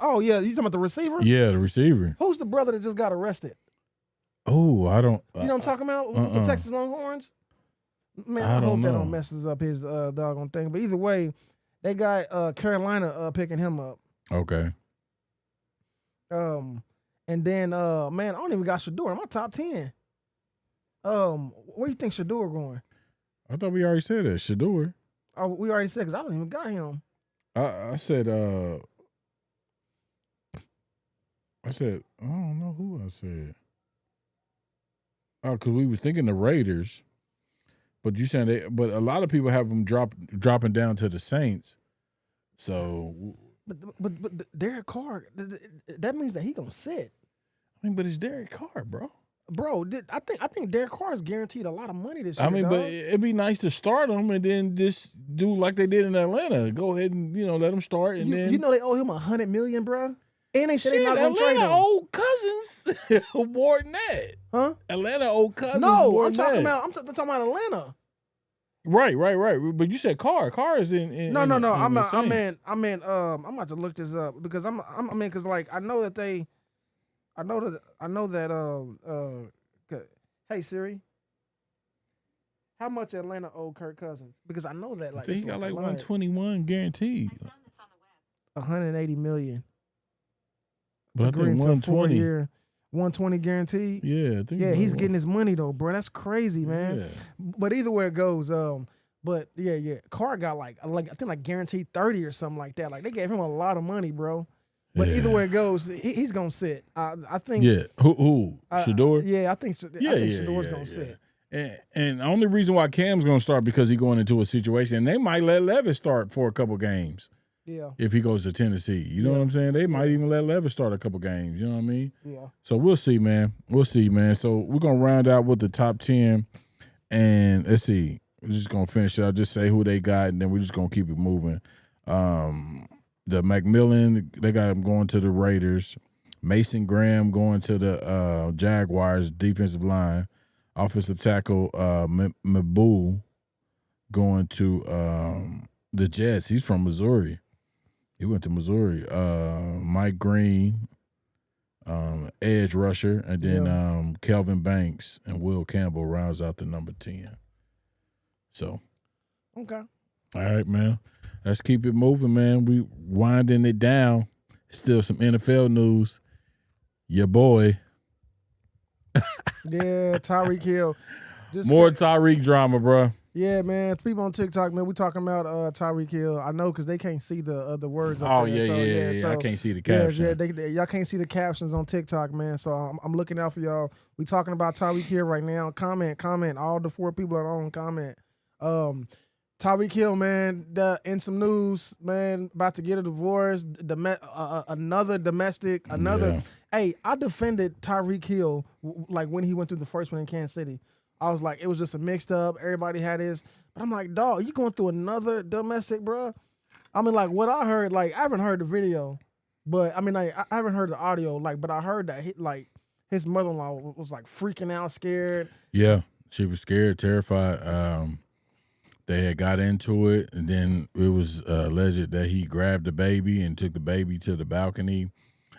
Oh yeah, you talking about the receiver? Yeah, the receiver. Who's the brother that just got arrested? Oh, I don't. You know what I'm talking about? With the Texas Longhorns? Man, I hope don't that know. don't messes up his doggone thing. But either way, they got Carolina picking him up. Okay. And then man, I don't even got Shador in my top 10. Where you think Shador going? I thought we already said that. Shador. Oh, we already said because I don't even got him. I said I don't know who I said. Oh, because we was thinking the Raiders, but you saying but a lot of people have them dropping down to the Saints. So, But Derek Carr, that means that he gonna sit, I mean, but it's Derek Carr, bro. bro. I think Derek Carr is guaranteed a lot of money this year. I mean, dog. but it'd be nice to start him and then just do like they did in Atlanta. Go ahead and let him start, and then you know they owe him $100 million, bro. And they said they're shit, not gonna trade Atlanta him, old cousins more than that. huh? Atlanta old cousins. No, more I'm than talking that. about Atlanta. Right. But you said Carr. Carr is in No. in I'm the not, Saints. I'm about to look this up because because like I know that hey Siri, how much Atlanta owe Kirk Cousins? Because I know that I like think he it's got like a lot. 121 guaranteed. $180 million. But I think Agreeing to a 120. 4-year, 120 guaranteed. Yeah, I think Yeah, he's about getting his money though, bro. That's crazy, man. Yeah. But either way it goes, but yeah. Carr got like I think like guaranteed 30 or something like that. Like they gave him a lot of money, bro. But Yeah. either way it goes, he's gonna sit. I think. Yeah. Who? Shador? Yeah, I think Shador's gonna sit. And the only reason why Cam's going to start because he's going into a situation, and they might let Levis start for a couple games Yeah, if he goes to Tennessee. You know what I'm saying? They might even let Levis start a couple games. You know what I mean? yeah. So we'll see, man. So we're going to round out with the top 10, and let's see. We're just going to finish it. I'll just say who they got, and then we're just going to keep it moving. The McMillan, they got him going to the Raiders. Mason Graham going to the Jaguars defensive line. Offensive tackle Mabu going to the Jets. He's from Missouri. He went to Missouri. Mike Green, edge rusher, and then Kelvin Banks and Will Campbell rounds out the number 10. So, Okay. all right, man. Let's keep it moving, man. We winding it down. Still some NFL news. Your boy. Yeah, Tyreek Hill. More Tyreek drama, bro. Yeah, man. People on TikTok, man, we talking about Tyreek Hill. I know because they can't see the words up Oh, there. yeah. So, I can't see the caption. Yeah, y'all can't see the captions on TikTok, man. So I'm looking out for y'all. We talking about Tyreek Hill right now. Comment. All the 4 people that are on, comment. Tyreek Hill, man, in some news, man, about to get a divorce. Another domestic. Yeah. Hey, I defended Tyreek Hill like when he went through the first one in Kansas City. I was like, it was just a mixed up. Everybody had his. But I'm like, dog, you going through another domestic, bro? I mean, like, what I heard, like, I haven't heard the video, but I mean, like, I haven't heard the audio, like, but I heard that his mother-in-law was like freaking out, scared. Yeah, she was scared, terrified. They had got into it, and then it was alleged that he grabbed the baby and took the baby to the balcony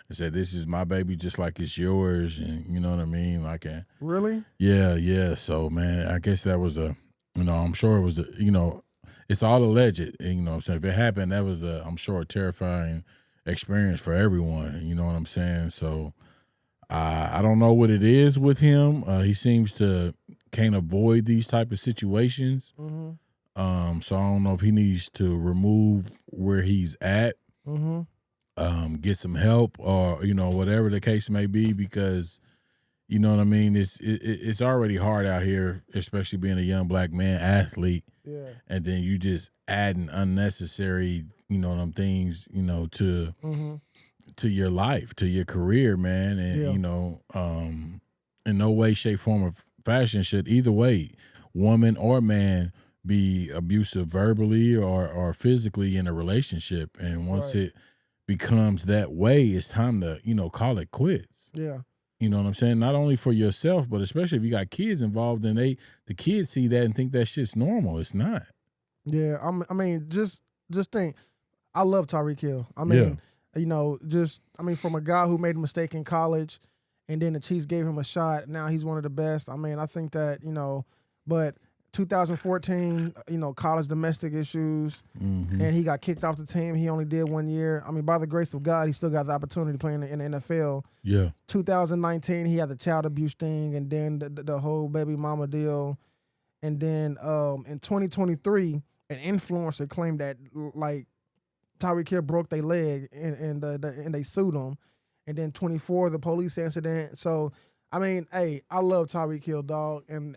and said, "This is my baby, just like it's yours," and you know what I mean, like. Really? Yeah. So, man, I guess that was I'm sure it was it's all alleged. So if it happened, that was I'm sure a terrifying experience for everyone. You know what I'm saying? So, I don't know what it is with him. He seems to can't avoid these type of situations. Mm-hmm. So I don't know if he needs to remove where he's at, get some help, or whatever the case may be, because you know what I mean. It's already hard out here, especially being a young black man athlete. Yeah. And then you just adding unnecessary, things, to your life, to your career, man. And in no way, shape, form, or fashion should either way, woman or man, be abusive verbally or physically in a relationship. And once it becomes that way, it's time to, call it quits. Yeah. You know what I'm saying? Not only for yourself, but especially if you got kids involved, and the kids see that and think that shit's normal. It's not. Yeah. I mean, just think, I love Tyreek Hill. I mean, from a guy who made a mistake in college, and then the Chiefs gave him a shot. Now he's one of the best. I mean, I think that, but 2014, college domestic issues, and he got kicked off the team. He only did 1 year. I mean, by the grace of God, he still got the opportunity to play in the NFL. Yeah. 2019, he had the child abuse thing, and then the whole baby mama deal. And then in 2023, an influencer claimed that, like, Tyreek Hill broke their leg, and they sued him. And then 24, the police incident. So, I mean, hey, I love Tyreek Hill, dog, and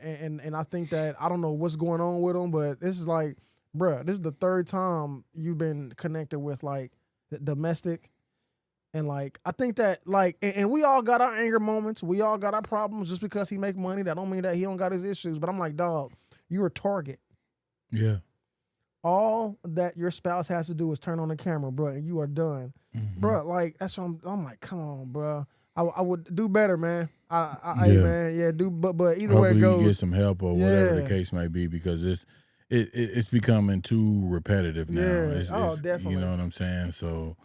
I think that, I don't know what's going on with him, but this is like, bruh, this is the third time you've been connected with, like, the domestic, and, like, I think that, like, and we all got our anger moments, we all got our problems. Just because he make money, that don't mean that he don't got his issues. But I'm like, dog, you're a target. Yeah. All that your spouse has to do is turn on the camera, bro, and you are done, bro. Like, that's what I'm like, come on, bro. I would do better, man. Hey, man, yeah, but either way it goes, you get some help or whatever the case may be, because it's becoming too repetitive now. Yeah. Definitely. You know what I'm saying? So,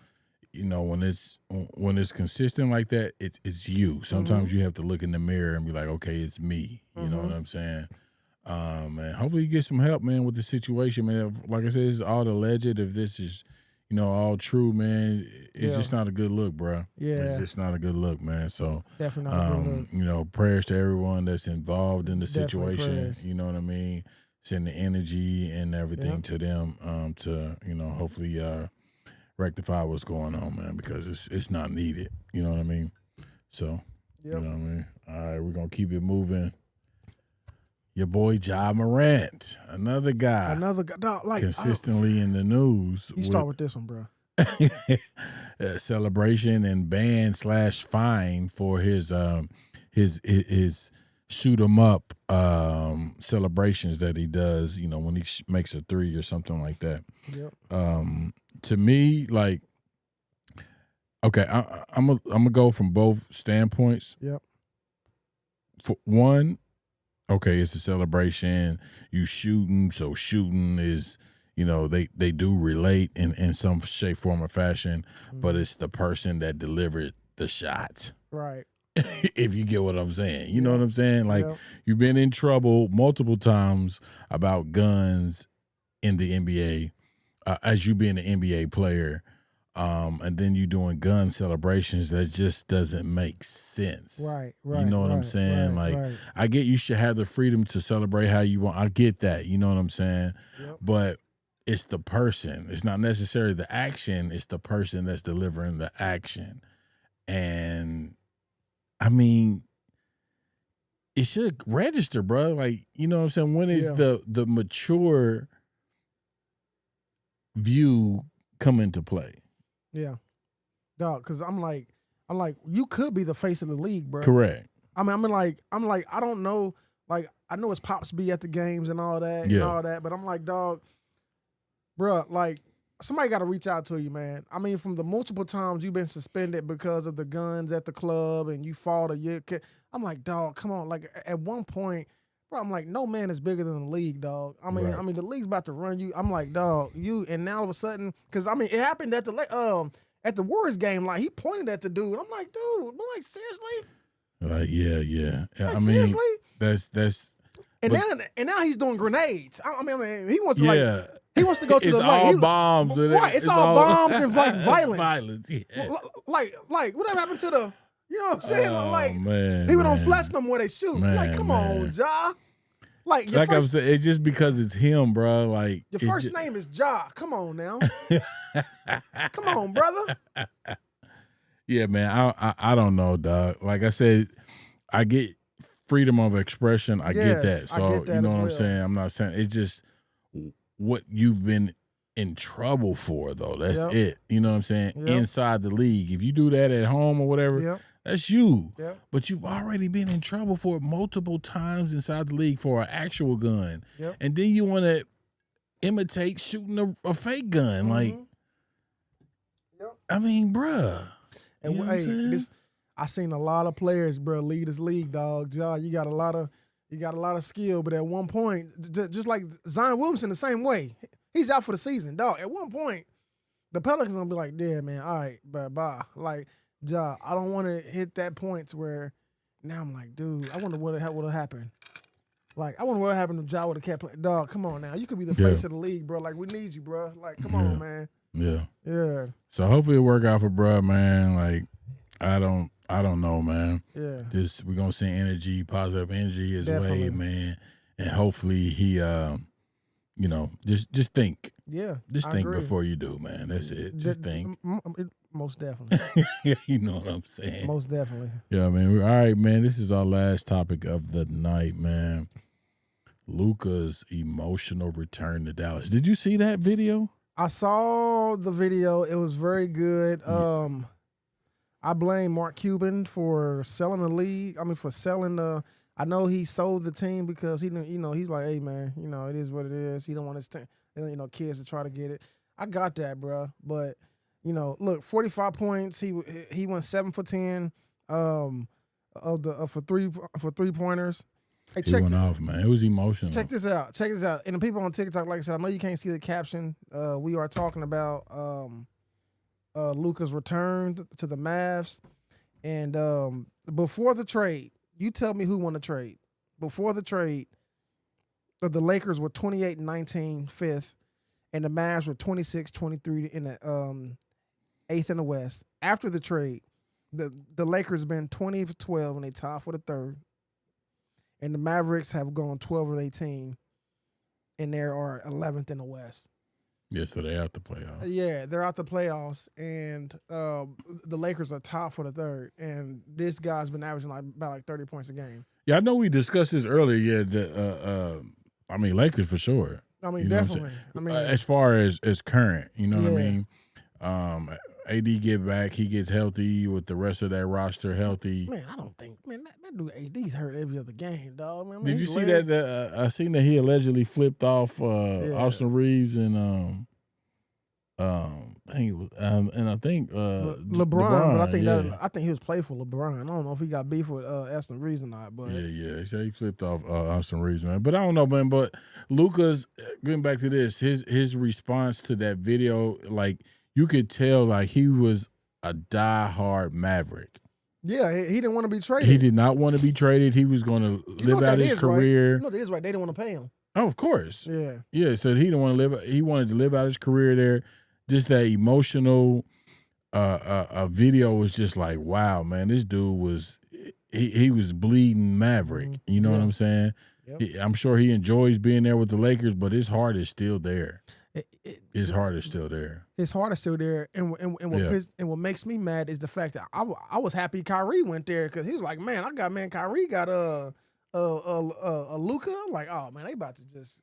when it's consistent like that, it's you. Sometimes you have to look in the mirror and be like, okay, it's me. You know what I'm saying? Man, hopefully you get some help, man, with the situation, man. Like I said, it's all alleged. If this is, all true, man, it's just not a good look, bro. Yeah. It's just not a good look, man. So, definitely not a good look. Prayers to everyone that's involved in the Definitely situation. prayers. You know what I mean? Send the energy and everything to them, to, hopefully rectify what's going on, man, because it's not needed. You know what I mean? So, you know what I mean? All right, we're going to keep it moving. Your boy Ja Morant, another guy, dog, like, consistently in the news. You start with this one, bro. Celebration and ban/fine for his shoot 'em up celebrations that he does. When he makes a three or something like that. Yep. To me, like, okay, I'm gonna go from both standpoints. Yep. For one, okay, it's a celebration. You shooting, so shooting is, they do relate in some shape, form, or fashion, but it's the person that delivered the shot. Right. If you get what I'm saying. You know what I'm saying? Like, you've been in trouble multiple times about guns in the NBA, as you being an NBA player. And then you doing gun celebrations, that just doesn't make sense. Right. You know what I'm saying? I get you should have the freedom to celebrate how you want. I get that. You know what I'm saying? Yep. But it's the person. It's not necessarily the action. It's the person that's delivering the action. And, I mean, it should register, bro. Like, you know what I'm saying? When is the mature view come into play? Yeah, dog. Because I'm like, you could be the face of the league, bro. Correct. I'm like, I don't know. Like, I know his pops be at the games and all that, but I'm like, dog, bro. Like, somebody got to reach out to you, man. I mean, from the multiple times you've been suspended because of the guns at the club and you fought I'm like, dog, come on. Like, at one point, bro, I'm like, no man is bigger than the league, dog. I mean, the league's about to run you. I'm like, dog, and now all of a sudden, because I mean, it happened at the Warriors game. Like, he pointed at the dude. I'm like, dude, I'm like, seriously? Like, yeah. Like, I mean, seriously? That's. And now he's doing grenades. I mean, he wants to he wants to go to it's the all bombs. Right, it's all bombs and like violence. Violence, yeah. Like whatever happened to the. You know what I'm saying? Oh, like, man, people don't flex no more. They shoot. Like, come on, Ja. Like your like first, I'm saying, it's just because it's him, bro. Like your first name is Ja. Come on now. Come on, brother. Yeah, man. I don't know, dog. Like I said, I get freedom of expression. I get Yes, that. I So get that you know as what I'm well. saying. I'm not saying it's just what you've been in trouble for, though. That's Yep. it. You know what I'm saying? Yep. Inside the league, if you do that at home or whatever, Yep. that's you. Yep. But you've already been in trouble for it multiple times inside the league for an actual gun, Yep. and then you want to imitate shooting a fake gun. Like, Yep. I mean, bruh. And You know what I'm saying? I seen a lot of players, bro, lead this league, dog. Ja, you got a lot of skill, but at one point, just like Zion Williamson, the same way, he's out for the season, dog. At one point, the Pelicans gonna be like, "Yeah, man, all right, bye." Like, Ja, I don't want to hit that point where now I'm like, dude, I wonder what would have happened. Like, I wonder what happened if Ja would have kept playing. Dog, come on now, you could be the face of the league, bro. Like, we need you, bro. Like, come on, man. Yeah. Yeah. So hopefully it work out for bruh, man. Like, I don't know, man. Yeah. Just we're gonna send energy, positive energy his Definitely. way, man. And hopefully he just think. Yeah. Just I think agree. before you do, man. That's it. Just think. Most definitely. You know what I'm saying? Most definitely. Yeah, man. All right, man. This is our last topic of the night, man. Luka's emotional return to Dallas. Did you see that video? I saw the video. It was very good. I blame Mark Cuban for selling the league. I mean, for selling the. I know he sold the team because he didn't. You know, he's like, hey man, you know, it is what it is. He don't want his kids to try to get it. I got that, bro. But you know, look, 45 points. He went 7 for 10. For three pointers. Hey, He went off, man. It was emotional. Check this out. And the people on TikTok, like I said, I know you can't see the caption. We are talking about Luka's return to the Mavs. And before the trade, you tell me who won the trade. Before the trade, the Lakers were 28-19, fifth, and the Mavs were 26-23 in the eighth in the West. After the trade, the Lakers been 20 for 12 and they tied for the third. And the Mavericks have gone 12-18, and they are 11th in the West. Yeah, so they're out the playoffs. Yeah, they're out the playoffs, and the Lakers are top for the third. And this guy's been averaging about 30 points a game. Yeah, I know we discussed this earlier. Yeah, I mean Lakers for sure. I mean, You know definitely. I mean, as far as current, you know what I mean. AD get back, he gets healthy with the rest of that roster healthy. man, I don't think that dude AD's hurt every other game, dog. Man, Did you see that? I seen that he allegedly flipped off Austin Reeves and I think LeBron, but I think he was played for LeBron. I don't know if he got beef with Austin Reeves or not, but he said he flipped off Austin Reeves, man. But I don't know, man. But Luka's getting back to this, his response to that video, like you could tell, like he was a diehard Maverick. Yeah, he didn't want to be traded. He did not want to be traded. He was going to live out his career. Right? You know that is right. They didn't want to pay him. Oh, of course. Yeah. So he didn't want to live. He wanted to live out his career there. Just that emotional video was just like, wow, man, this dude was he was bleeding Maverick. Mm-hmm. You know what I'm saying? Yep. I'm sure he enjoys being there with the Lakers, but his heart is still there. His heart is still there. His heart is still there, and what makes me mad is the fact that I was happy Kyrie went there because he was like, man, Kyrie got a Luka. Like, oh man, they about to just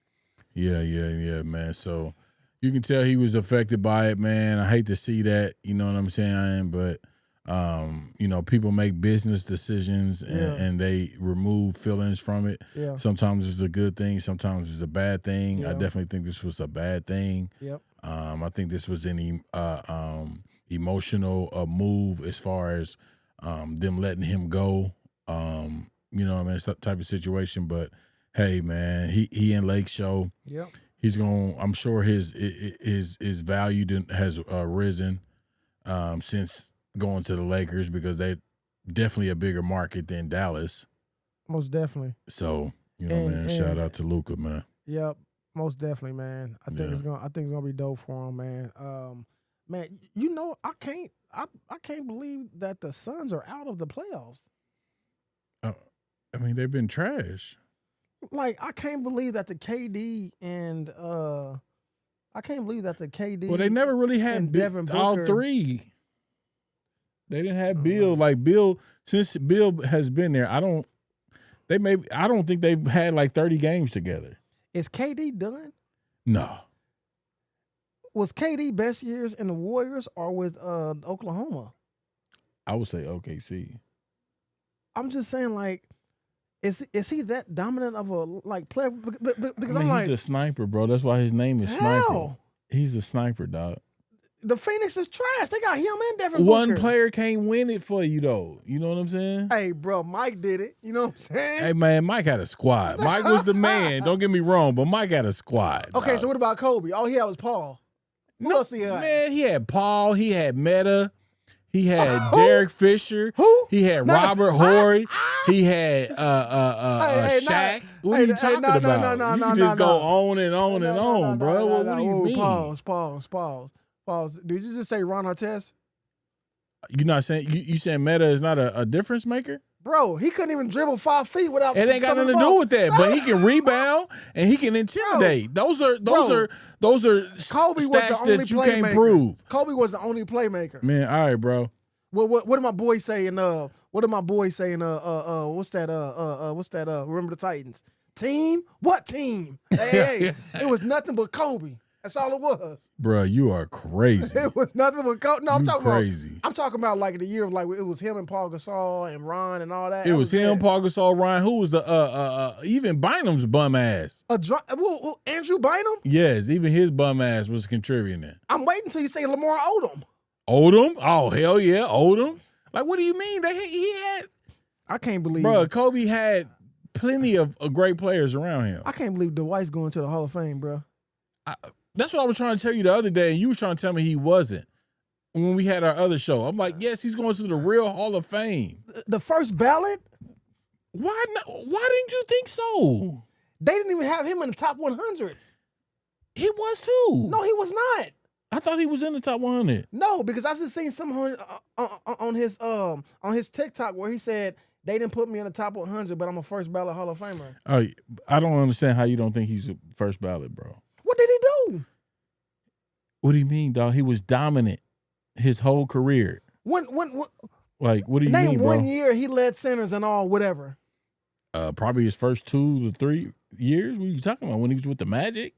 yeah, man. So you can tell he was affected by it, man. I hate to see that, you know what I'm saying, but you know, people make business decisions and they remove feelings from it. Yeah. Sometimes it's a good thing, sometimes it's a bad thing. Yeah. I definitely think this was a bad thing. Yep. I think this was an emotional move as far as them letting him go. You know what I mean? It's that type of situation. But hey, man, he in Lake Show. Yep. He's going. I'm sure his value has risen since going to the Lakers because they definitely a bigger market than Dallas. Most definitely. So man, shout out to Luka, man. Yep. Most definitely, man. I think it's gonna be dope for him, man. Man, you know, I can't believe that the Suns are out of the playoffs. I mean, they've been trash. Like I can't believe that the KD and I can't believe that the KD. Well, they never really had and Devin all Booker. three. They didn't have Bill. Like Bill, since Bill has been there, I don't think they've had like 30 games together. Is KD done? No. Was KD best years in the Warriors or with Oklahoma? I would say OKC. I'm just saying, like, is he that dominant of a like player? Because I'm he's a sniper, bro. That's why his name is Sniper. How? He's a sniper, dog. The Phoenix is trash. They got him and Devin One Booker. player can't win it for you, though. You know what I'm saying? Hey, bro, Mike did it. You know what I'm saying? Hey, man, Mike had a squad. Mike was the man. Don't get me wrong, but Mike had a squad. Okay, dog. so what about Kobe? All he had was Paul. Who else he had? Man, he had Paul. He had Meta. He had Derek Fisher. Who? He had Robert Horry. He had Shaq. What are you talking about? No, you can just go on and on and on, bro. What do you mean? Pause. Did you just say Ron Artest? You're not saying you saying Meta is not a difference maker? Bro, he couldn't even dribble 5 feet without. It ain't got nothing to do with that. But he can rebound and he can intimidate. Those are Kobe stats was the only that you playmaker. can't prove. Kobe was the only playmaker. Man, all right, bro. What did my boy saying? What did my boy saying? What's that? Remember the Titans team? What team? Hey, it was nothing but Kobe. That's all it was. Bro, you are crazy. It was nothing but Kobe. No, I'm talking crazy. about. I'm talking about like the year of like it was him and Paul Gasol and Ron and all that. It was him, Paul Gasol, Ryan. Who was the even Bynum's bum ass? Andrew Bynum? Yes, even his bum ass was contributing. I'm waiting until you say Lamar Odom. Odom? Oh, hell yeah, Odom. Like, what do you mean? He had. I can't believe. Bro, Kobe had plenty of great players around him. I can't believe Dwight's going to the Hall of Fame, bro. That's what I was trying to tell you the other day, and you were trying to tell me he wasn't when we had our other show. I'm like, yes, he's going to the real Hall of Fame. The first ballot? Why not? Why didn't you think so? They didn't even have him in the top 100. He was too. No, he was not. I thought he was in the top 100. No, because I just seen someone on his TikTok where he said they didn't put me in the top 100, but I'm a first ballot Hall of Famer. I don't understand how you don't think he's a first ballot, bro. What did he do? What do you mean, dog? He was dominant his whole career. When like, what do you name mean, bro? 1 year he led centers and all whatever. Probably his first 2 to 3 years. What are you talking about? When he was with the Magic?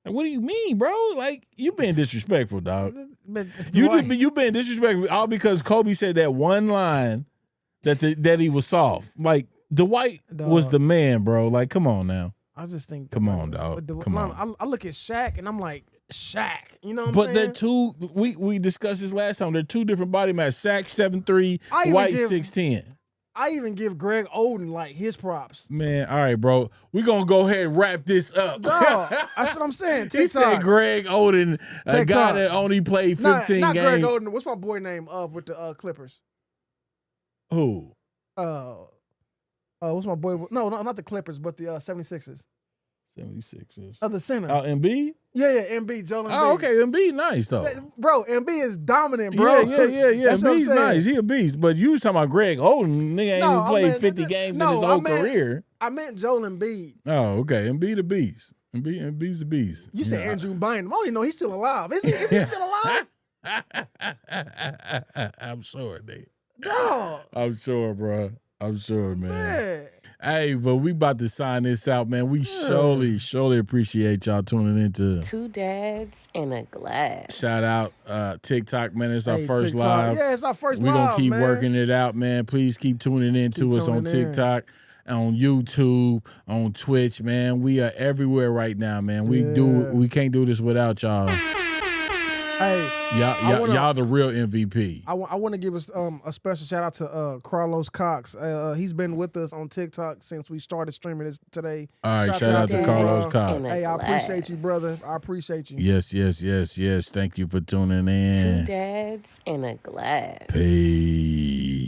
Like, what do you mean, bro? Like, you being disrespectful, dog. You been disrespectful all because Kobe said that one line that he was soft. Like, Dwight was the man, bro. Like, come on now. I just think. Come on, dog. Come on. I look at Shaq and I'm like, Shaq. You know what I'm but saying? they're two. We discussed this last time. They're two different body mass. Shaq 7'3", Dwight 6'10". I even give Greg Oden like his props. Man, all right, bro. We're going to go ahead and wrap this up. No, that's what I'm saying. He said Greg Oden, a guy that only played 15 not games. Greg Oden. What's my boy name with the Clippers? Who? What's my boy? No, not the Clippers, but the 76ers. 76ers. The center. Embiid? Yeah, Embiid, Joel Embiid. Oh, okay, Embiid nice, though. Bro, Embiid is dominant, bro. Yeah. Embiid's nice. He a beast. But you was talking about Greg Oden. Nigga ain't even played 50 games in his whole career. I meant Joel Embiid. Oh, okay. Embiid a beast. Embiid's a beast. You said Andrew Bynum. I don't even know he's still alive. Is he still alive? I'm sure, nigga. No. I'm sure, bro. I'm sure, man. Hey, but we about to sign this out, man. We surely appreciate y'all tuning into Two Dads and a Glass. Shout out TikTok, man. It's our first TikTok. live. Yeah, it's our first We're live, gonna keep man. working it out, man. Please keep tuning in to us on TikTok, on YouTube, on Twitch, man. We are everywhere right now, man. We can't do this without y'all. Hey, y'all the real MVP. I want to give us a special shout out to Carlos Cox. He's been with us on TikTok since we started streaming this today. All right, shout out to Carlos Cox. Hey, I appreciate you, brother. I appreciate you. Yes. Thank you for tuning in. Two Dads and a Glass. Peace.